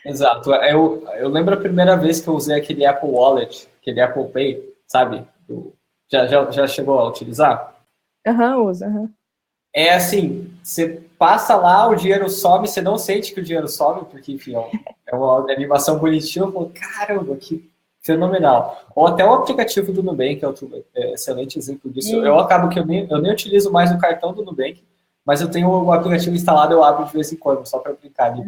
Exato. Eu lembro a primeira vez que eu usei aquele Apple Wallet, aquele Apple Pay, sabe? Já chegou a utilizar? Usa. É assim, você passa lá, o dinheiro sobe, você não sente que o dinheiro sobe, porque, enfim, é uma animação bonitinha. Eu falo, caramba, que fenomenal. Ou até o aplicativo do Nubank, é outro excelente exemplo disso. Eu acabo que eu nem utilizo mais o cartão do Nubank, mas eu tenho o aplicativo instalado, eu abro de vez em quando, só para brincar ali.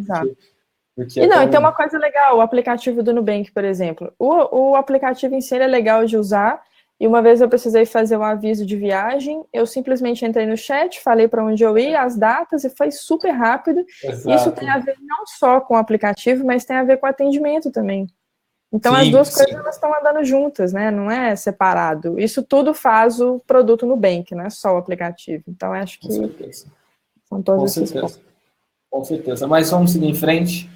E tem uma coisa legal, o aplicativo do Nubank, por exemplo. O aplicativo em si é legal de usar. E uma vez eu precisei fazer um aviso de viagem, eu simplesmente entrei no chat, falei para onde eu ia, as datas, e foi super rápido. Exato. Isso tem a ver não só com o aplicativo, mas tem a ver com o atendimento também. Então, as duas coisas elas estão andando juntas, né? Não é separado. Isso tudo faz o produto Nubank, não é só o aplicativo. Então, acho que são todos esses pontos. Com certeza. Mas vamos seguir em frente.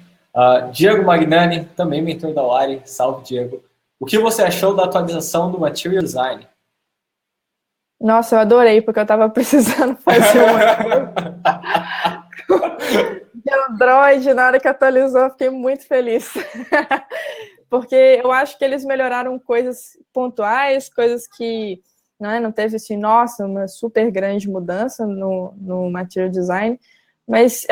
Diego Magnani, também mentor da Lari. Salve, Diego. O que você achou da atualização do Material Design? Nossa, eu adorei, porque eu estava precisando fazer de Android. Na hora que atualizou, eu fiquei muito feliz. Porque eu acho que eles melhoraram coisas pontuais, coisas que não teve assim, nossa, uma super grande mudança no Material Design, mas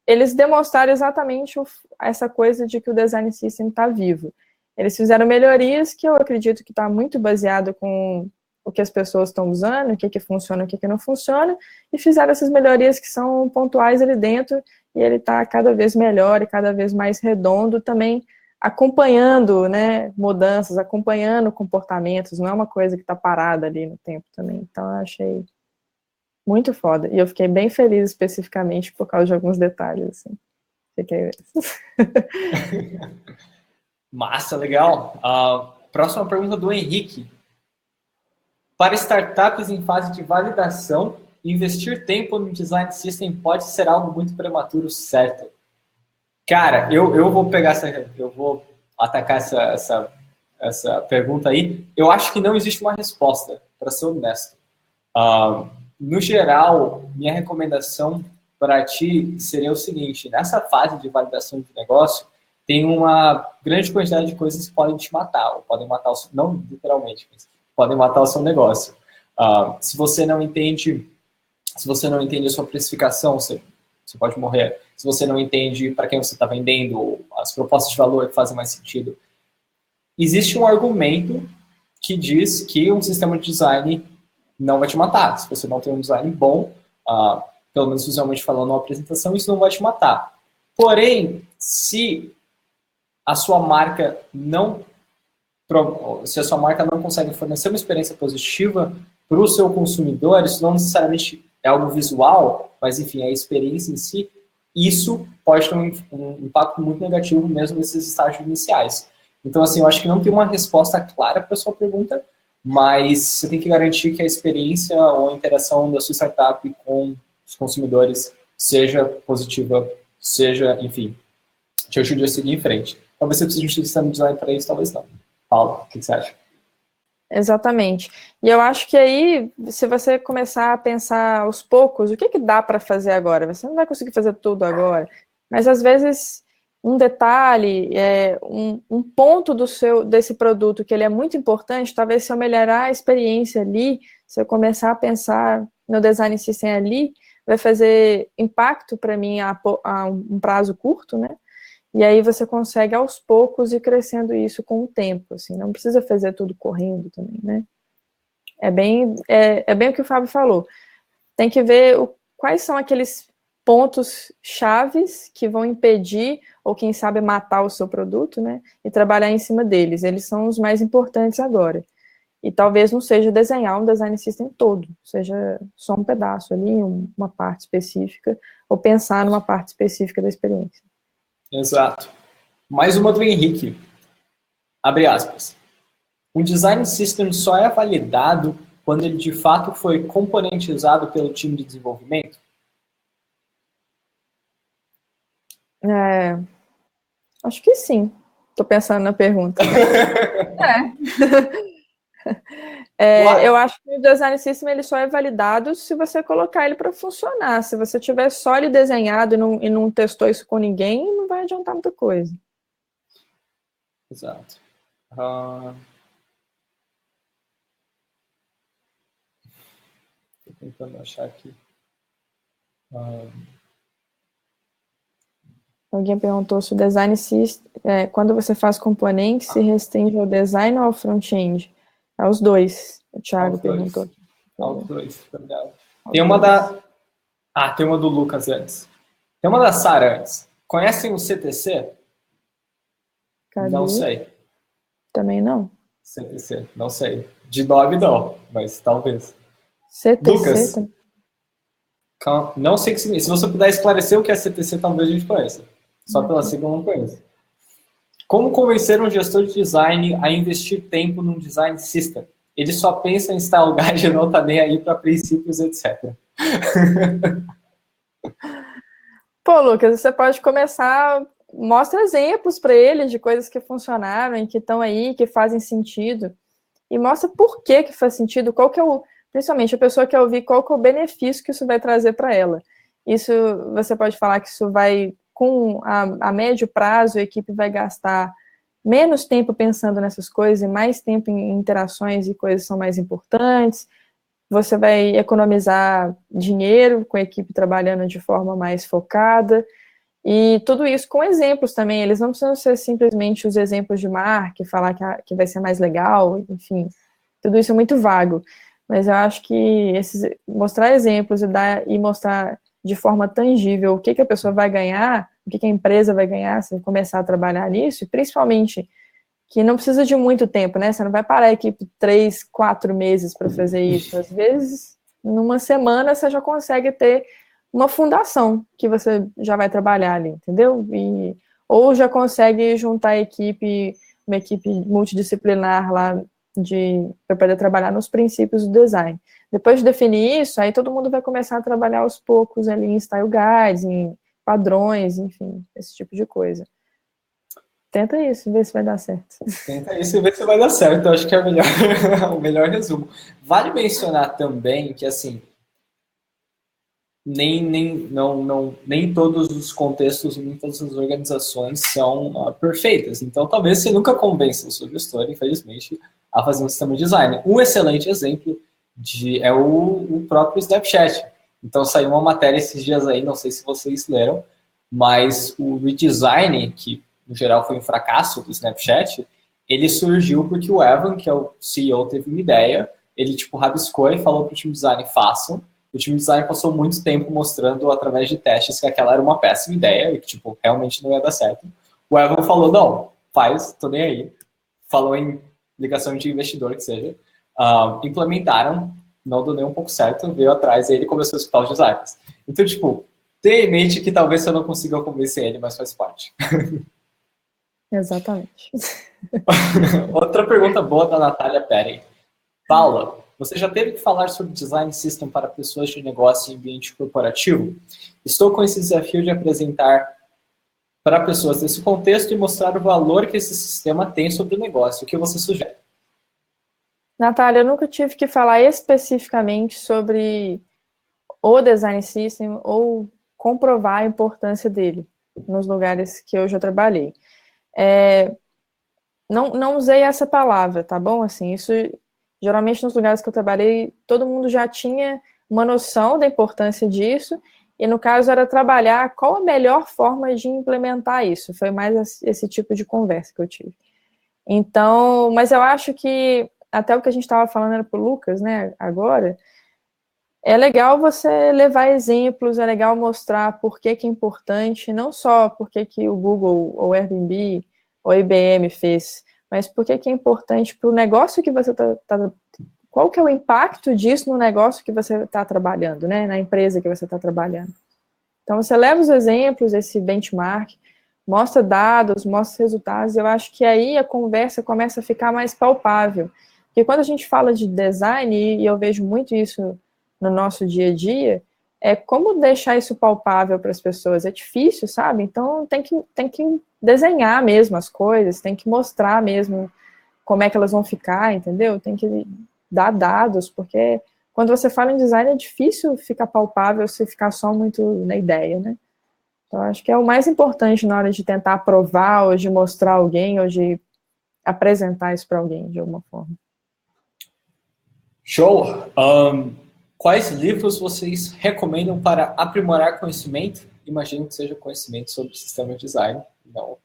eles demonstraram exatamente essa coisa de que o Design System está vivo. Eles fizeram melhorias que eu acredito que está muito baseado com o que as pessoas estão usando, o que funciona, o que não funciona, e fizeram essas melhorias que são pontuais ali dentro, e ele está cada vez melhor e cada vez mais redondo, também acompanhando, né, mudanças, acompanhando comportamentos, não é uma coisa que está parada ali no tempo também. Então, eu achei muito foda. E eu fiquei bem feliz especificamente por causa de alguns detalhes, assim. Fiquei... Massa, legal. Próxima pergunta do Henrique. Para startups em fase de validação, investir tempo no Design System pode ser algo muito prematuro, certo? Cara, eu vou pegar eu vou atacar essa pergunta aí. Eu acho que não existe uma resposta, para ser honesto. No geral, minha recomendação para ti seria o seguinte: nessa fase de validação de negócio, tem uma grande quantidade de coisas que podem te matar, ou podem matar, não literalmente, mas podem matar o seu negócio. Se você não entende a sua precificação, você pode morrer. Se você não entende para quem você está vendendo, as propostas de valor que fazem mais sentido. Existe um argumento que diz que um sistema de design não vai te matar. Se você não tem um design bom, pelo menos visualmente falando uma apresentação, isso não vai te matar. Porém, se a sua marca não consegue fornecer uma experiência positiva para o seu consumidor, isso não necessariamente é algo visual, mas enfim, a experiência em si, isso pode ter um impacto muito negativo mesmo nesses estágios iniciais. Então, assim, eu acho que não tem uma resposta clara para a sua pergunta, mas você tem que garantir que a experiência ou a interação da sua startup com os consumidores seja positiva, seja, enfim, te ajude a seguir em frente. Talvez você precise de um sistema de design para isso, talvez não. Paula, o que você acha? Exatamente. E eu acho que aí, se você começar a pensar aos poucos, o que dá para fazer agora? Você não vai conseguir fazer tudo agora, mas às vezes um detalhe, um ponto desse produto que ele é muito importante, talvez se eu melhorar a experiência ali, se eu começar a pensar no design system ali, vai fazer impacto para mim a um prazo curto, né? E aí você consegue aos poucos ir crescendo isso com o tempo, assim, não precisa fazer tudo correndo também, né? É bem o que o Fábio falou. Tem que ver quais são aqueles pontos chaves que vão impedir ou quem sabe matar o seu produto, né? E trabalhar em cima deles. Eles são os mais importantes agora. E talvez não seja desenhar um design system todo, seja só um pedaço ali, uma parte específica, ou pensar numa parte específica da experiência. Exato. Mais uma do Henrique. Abre aspas. Um design system só é validado quando ele de fato foi componentizado pelo time de desenvolvimento? Acho que sim. Estou pensando na pergunta. Eu acho que o design system ele só é validado se você colocar ele para funcionar. Se você tiver só ele desenhado e não testou isso com ninguém, não vai adiantar muita coisa. Exato. Estou tentando achar aqui. Alguém perguntou se o design system, quando você faz componentes, se restringe ao design ou ao front-end? Aos dois. O Thiago perguntou. Aos dois, verdade. Tem uma do Lucas antes. Tem uma da Sara antes. Conhecem o CTC? Cadê? Não sei. Também não. CTC, não sei. De nome não, mas talvez. CTC? Lucas, não sei o que significa. Se você puder esclarecer o que é CTC, talvez a gente conheça. Só pela sigla eu não conheço. Como convencer um gestor de design a investir tempo num design system? Ele só pensa em style guide e não está nem aí para princípios, etc. Pô, Lucas, você pode começar, mostra exemplos para eles de coisas que funcionaram e que estão aí, que fazem sentido. E mostra por que faz sentido, qual que é principalmente a pessoa quer ouvir qual que é o benefício que isso vai trazer para ela. Isso, você pode falar que isso vai, a médio prazo, a equipe vai gastar menos tempo pensando nessas coisas e mais tempo em interações e coisas que são mais importantes. Você vai economizar dinheiro com a equipe trabalhando de forma mais focada. E tudo isso com exemplos também. Eles não precisam ser simplesmente os exemplos de marca, falar que vai ser mais legal, enfim. Tudo isso é muito vago. Mas eu acho que mostrar exemplos e mostrar de forma tangível o que a pessoa vai ganhar, o que a empresa vai ganhar se começar a trabalhar nisso, e principalmente que não precisa de muito tempo, né? Você não vai parar a equipe 3, 4 meses para fazer isso. Às vezes, numa semana, você já consegue ter uma fundação que você já vai trabalhar ali, entendeu? Ou já consegue juntar uma equipe multidisciplinar lá para poder trabalhar nos princípios do design. Depois de definir isso, aí todo mundo vai começar a trabalhar aos poucos ali em style guides, em padrões, enfim, esse tipo de coisa. Tenta isso, vê se vai dar certo. Tenta isso e vê se vai dar certo. Eu acho que é o melhor, o melhor resumo. Vale mencionar também que, assim, nem todos os contextos, nem todas as organizações são perfeitas. Então, talvez você nunca convença o seu gestor, infelizmente, a fazer um sistema de design. Um excelente exemplo é o próprio Snapchat. Então, saiu uma matéria esses dias aí, não sei se vocês leram, mas o redesign, que no geral foi um fracasso do Snapchat, ele surgiu porque o Evan, que é o CEO, teve uma ideia, ele tipo rabiscou e falou para o time design, façam. O time design passou muito tempo mostrando através de testes que aquela era uma péssima ideia e que tipo realmente não ia dar certo. O Evan falou, não, faz, tô nem aí. Falou em ligação de investidor, que seja. Implementaram, não deu nem um pouco certo, veio atrás e ele começou a escutar os designers. Então, tipo, tenha em mente que talvez você não consiga convencer ele, mas faz parte. Exatamente. Outra pergunta boa da Natália Perry. Paula, você já teve que falar sobre design system para pessoas de negócio em ambiente corporativo? Estou com esse desafio de apresentar para pessoas desse contexto e mostrar o valor que esse sistema tem sobre o negócio. O que você sugere? Natália, eu nunca tive que falar especificamente sobre o design system ou comprovar a importância dele nos lugares que eu já trabalhei. Não usei essa palavra, tá bom? Assim, isso, geralmente nos lugares que eu trabalhei, todo mundo já tinha uma noção da importância disso, e no caso era trabalhar qual a melhor forma de implementar isso. Foi mais esse tipo de conversa que eu tive. Então, mas eu acho que, até o que a gente estava falando era para o Lucas, né, agora, é legal você levar exemplos, é legal mostrar por que é importante, não só por que o Google, ou o Airbnb, ou a IBM fez, mas por que é importante para o negócio que você está... Qual que é o impacto disso no negócio que você está trabalhando, né? Na empresa que você está trabalhando. Então, você leva os exemplos, esse benchmark, mostra dados, mostra resultados, eu acho que aí a conversa começa a ficar mais palpável. Porque quando a gente fala de design, e eu vejo muito isso no nosso dia a dia, é como deixar isso palpável para as pessoas. É difícil, sabe? Então, tem que desenhar mesmo as coisas, tem que mostrar mesmo como é que elas vão ficar, entendeu? Tem que dar dados, porque quando você fala em design é difícil ficar palpável se ficar só muito na ideia, né? Então, acho que é o mais importante na hora de tentar aprovar, ou de mostrar alguém, ou de apresentar isso para alguém, de alguma forma. Show! Quais livros vocês recomendam para aprimorar conhecimento? Imagino que seja conhecimento sobre sistema de design, não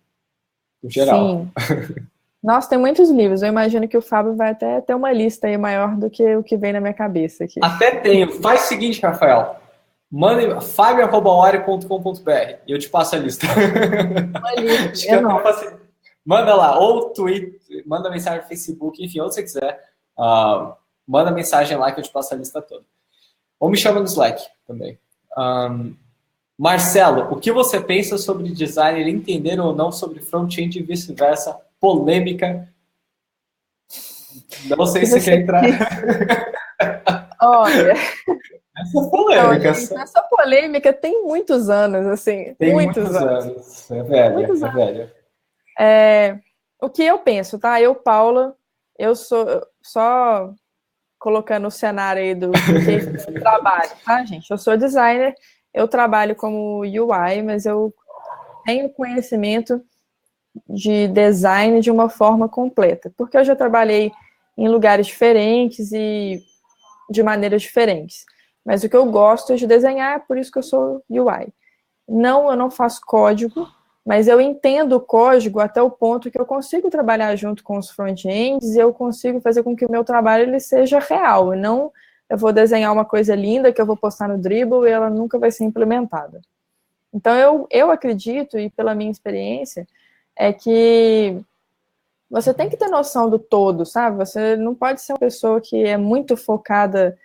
no geral. Sim. Nossa, tem muitos livros. Eu imagino que o Fábio vai até ter uma lista aí maior do que o que vem na minha cabeça aqui. Até tenho. Faz o seguinte, Rafael. Manda fabio@ore.com.br e eu te passo a lista. Uma lista Manda lá, ou tweet, manda mensagem no Facebook, enfim, onde você quiser. Manda mensagem lá que eu te passo a lista toda. Ou me chama no Slack também. Marcelo, o que você pensa sobre designer entender ou não sobre front-end e vice-versa? Polêmica. Não sei se você quer entrar. Olha, Essa polêmica. Essa polêmica tem muitos anos, assim. Tem muitos anos. É velha, é velha. O que eu penso, tá? Eu, Paula, eu sou só colocando o cenário aí do que eu trabalho, tá, gente? Eu sou designer, eu trabalho como UI, mas eu tenho conhecimento de design de uma forma completa, porque eu já trabalhei em lugares diferentes e de maneiras diferentes. Mas o que eu gosto é de desenhar, por isso que eu sou UI. Não, eu não faço código, mas eu entendo o código até o ponto que eu consigo trabalhar junto com os front-ends e eu consigo fazer com que o meu trabalho ele seja real, e não eu vou desenhar uma coisa linda que eu vou postar no Dribbble e ela nunca vai ser implementada. Então, eu acredito, e pela minha experiência, é que você tem que ter noção do todo, sabe? Você não pode ser uma pessoa que é muito focada,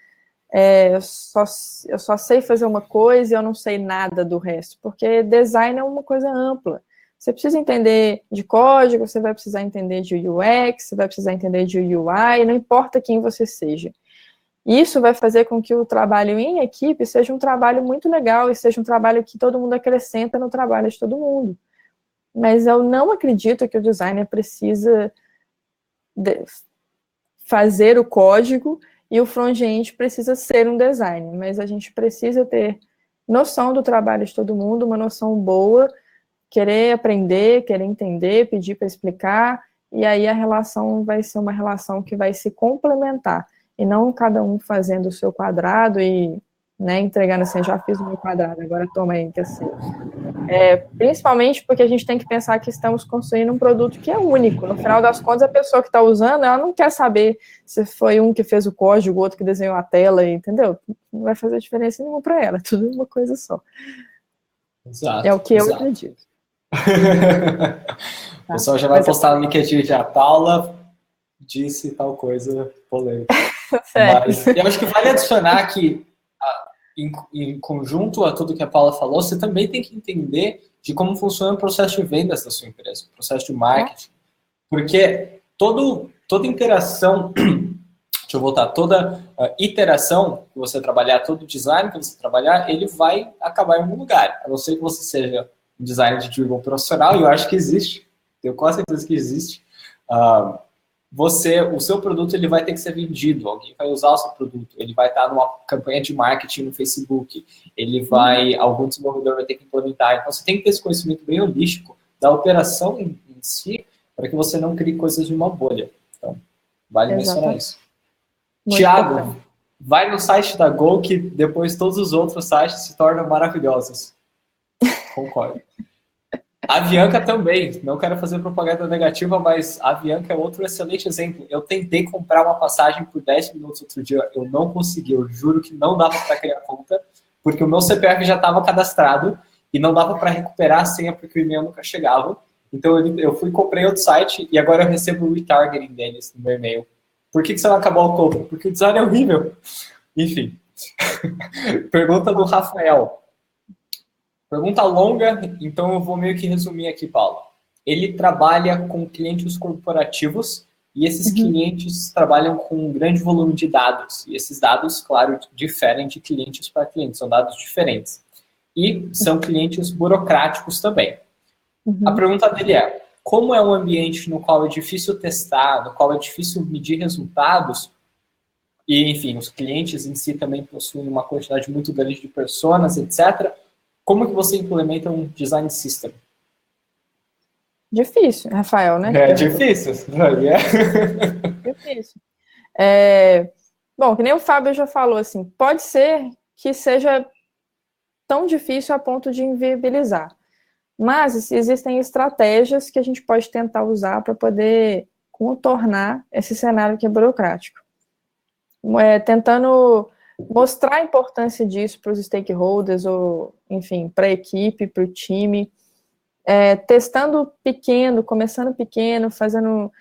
eu só sei fazer uma coisa e eu não sei nada do resto, porque design é uma coisa ampla. Você precisa entender de código, você vai precisar entender de UX, você vai precisar entender de UI, não importa quem você seja. Isso vai fazer com que o trabalho em equipe seja um trabalho muito legal e seja um trabalho que todo mundo acrescenta no trabalho de todo mundo. Mas eu não acredito que o designer precisa fazer o código e o front-end precisa ser um designer, mas a gente precisa ter noção do trabalho de todo mundo, uma noção boa, querer aprender, querer entender, pedir para explicar, e aí a relação vai ser uma relação que vai se complementar, e não cada um fazendo o seu quadrado e, né, entregando assim, já fiz o meu quadrado, agora toma aí, que é seu. Principalmente porque a gente tem que pensar que estamos construindo um produto que é único. No final das contas, a pessoa que está usando, ela não quer saber se foi um que fez o código, o outro que desenhou a tela, entendeu? Não vai fazer diferença nenhuma para ela, é tudo uma coisa só. Exato, É o que eu acredito. O pessoal já vai postar no LinkedIn de a Paula disse tal coisa polêmica. Mas eu acho que vale adicionar que, em conjunto a tudo que a Paula falou, você também tem que entender de como funciona o processo de vendas da sua empresa, o processo de marketing. Porque toda interação, deixa eu voltar, toda iteração que você trabalhar, todo design que você trabalhar, ele vai acabar em algum lugar. A não ser que você seja um designer de driven profissional, e eu acho que existe, tenho quase certeza que existe. O seu produto ele vai ter que ser vendido, alguém vai usar o seu produto, ele vai estar numa campanha de marketing no Facebook, algum desenvolvedor vai ter que implementar. Então você tem que ter esse conhecimento bem holístico da operação em si, para que você não crie coisas de uma bolha. Então, vale mencionar isso. Tiago, vai no site da Go, que depois todos os outros sites se tornam maravilhosos. Concordo. A Avianca também, não quero fazer propaganda negativa, mas a Avianca é outro excelente exemplo. Eu tentei comprar uma passagem por 10 minutos outro dia, eu não consegui, eu juro que não dava para criar conta, porque o meu CPF já estava cadastrado e não dava para recuperar a senha porque o e-mail nunca chegava. Então eu fui e comprei outro site e agora eu recebo o retargeting deles no meu e-mail. Por que você não acabou o compra? Porque o design é horrível. Enfim. Pergunta do Rafael. Pergunta longa, então eu vou meio que resumir aqui, Paulo. Ele trabalha com clientes corporativos e esses clientes trabalham com um grande volume de dados. E esses dados, claro, diferem de clientes para clientes, são dados diferentes. E são clientes burocráticos também. A pergunta dele é, como é um ambiente no qual é difícil testar, no qual é difícil medir resultados, e, enfim, os clientes em si também possuem uma quantidade muito grande de pessoas, etc., como que você implementa um design system? Difícil, Rafael, né? É difícil. Difícil. Bom, que nem o Fábio já falou, assim, pode ser que seja tão difícil a ponto de inviabilizar. Mas existem estratégias que a gente pode tentar usar para poder contornar esse cenário que é burocrático. Tentando mostrar a importância disso para os stakeholders, ou, enfim, para a equipe, para o time, testando pequeno, começando pequeno, fazendo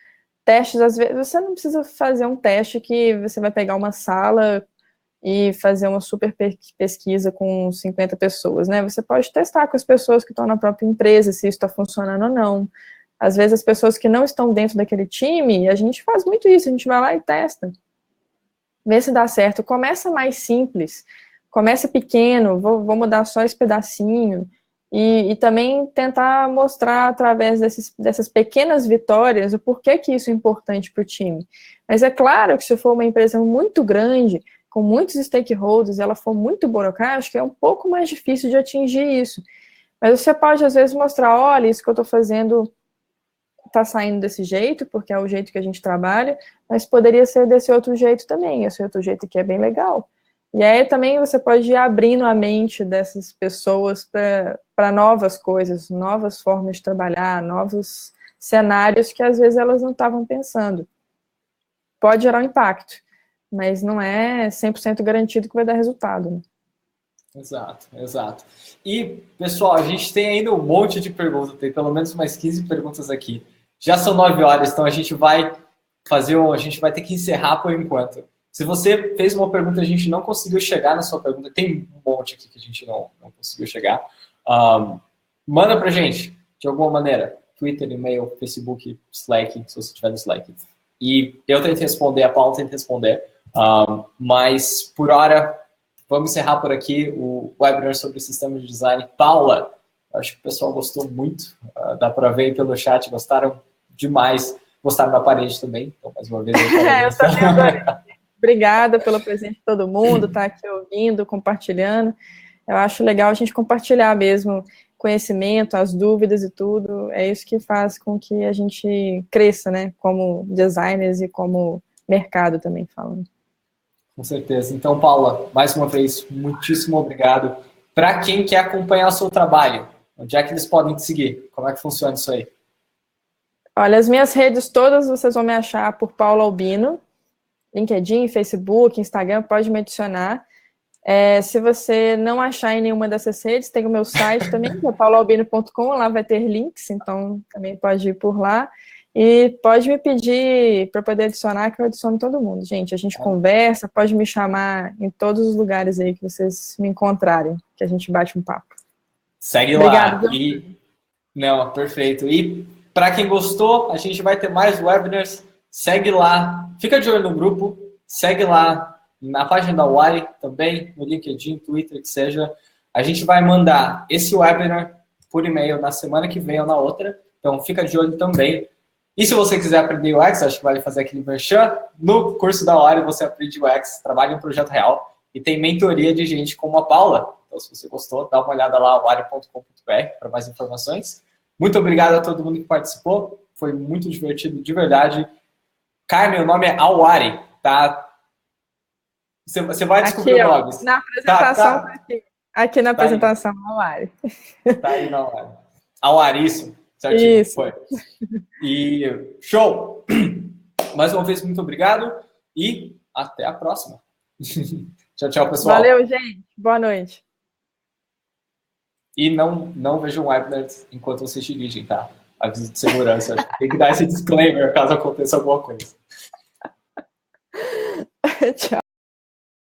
testes. Às vezes, você não precisa fazer um teste que você vai pegar uma sala e fazer uma super pesquisa com 50 pessoas, né? Você pode testar com as pessoas que estão na própria empresa, se isso está funcionando ou não. Às vezes, as pessoas que não estão dentro daquele time, a gente faz muito isso, a gente vai lá e testa. Vê se dá certo. Começa mais simples, começa pequeno, vou mudar só esse pedacinho, e também tentar mostrar através dessas pequenas vitórias o porquê que isso é importante para o time. Mas é claro que se for uma empresa muito grande, com muitos stakeholders, ela for muito burocrática, é um pouco mais difícil de atingir isso. Mas você pode, às vezes, mostrar, olha, isso que eu estou fazendo está saindo desse jeito, porque é o jeito que a gente trabalha, mas poderia ser desse outro jeito também, esse outro jeito que é bem legal. E aí também você pode ir abrindo a mente dessas pessoas para novas coisas, novas formas de trabalhar, novos cenários que às vezes elas não estavam pensando. Pode gerar um impacto, mas não é 100% garantido que vai dar resultado, né? Exato, exato. E, pessoal, a gente tem ainda um monte de perguntas, tem pelo menos mais 15 perguntas aqui. Já são 9 horas, então a gente vai ter que encerrar por enquanto. Se você fez uma pergunta e a gente não conseguiu chegar na sua pergunta, tem um monte aqui que a gente não conseguiu chegar, manda pra gente, de alguma maneira. Twitter, e-mail, Facebook, Slack, se você tiver no Slack. E eu tento responder, a Paula tenta responder. Mas, por hora, vamos encerrar por aqui o webinar sobre sistemas de design. Paula, acho que o pessoal gostou muito, dá para ver pelo chat, gostaram demais, gostaram da parede também, então mais uma vez eu também adorei. Obrigada pela presença de todo mundo, tá aqui ouvindo, compartilhando. Eu acho legal a gente compartilhar mesmo conhecimento, as dúvidas e tudo, é isso que faz com que a gente cresça, né, como designers e como mercado também falando. Com certeza. Então, Paula, mais uma vez, muitíssimo obrigado. Para quem quer acompanhar o seu trabalho, onde é que eles podem te seguir? Como é que funciona isso aí? Olha, as minhas redes todas vocês vão me achar por Paula Albino, LinkedIn, Facebook, Instagram, pode me adicionar. Se você não achar em nenhuma dessas redes, tem o meu site também, que é paulaalbino.com, lá vai ter links, então também pode ir por lá. E pode me pedir para poder adicionar, que eu adiciono todo mundo. Gente, a gente conversa, pode me chamar em todos os lugares aí que vocês me encontrarem, que a gente bate um papo. Segue lá. Não, perfeito. E para quem gostou, a gente vai ter mais webinars. Segue lá. Fica de olho no grupo. Segue lá na página da Wari também, no LinkedIn, Twitter, que seja. A gente vai mandar esse webinar por e-mail na semana que vem ou na outra. Então, fica de olho também. E se você quiser aprender UX, acho que vale fazer aquele merchan. No curso da Wari você aprende UX, trabalha em um projeto real e tem mentoria de gente como a Paula. Então, se você gostou, dá uma olhada lá, wari.com.br, para mais informações. Muito obrigado a todo mundo que participou. Foi muito divertido, de verdade. Carmen, o nome é Awari, tá? Você vai descobrir aqui, o nome. Na apresentação, tá aqui na apresentação, Awari. Tá aí na Awari. Awari, isso. Certinho, isso. foi. E show! Mais uma vez, muito obrigado e até a próxima. Tchau, tchau, pessoal. Valeu, gente. Boa noite. E não vejam webinars enquanto vocês dirigem, tá? Aviso de segurança. Tem que dar esse disclaimer caso aconteça alguma coisa. Tchau.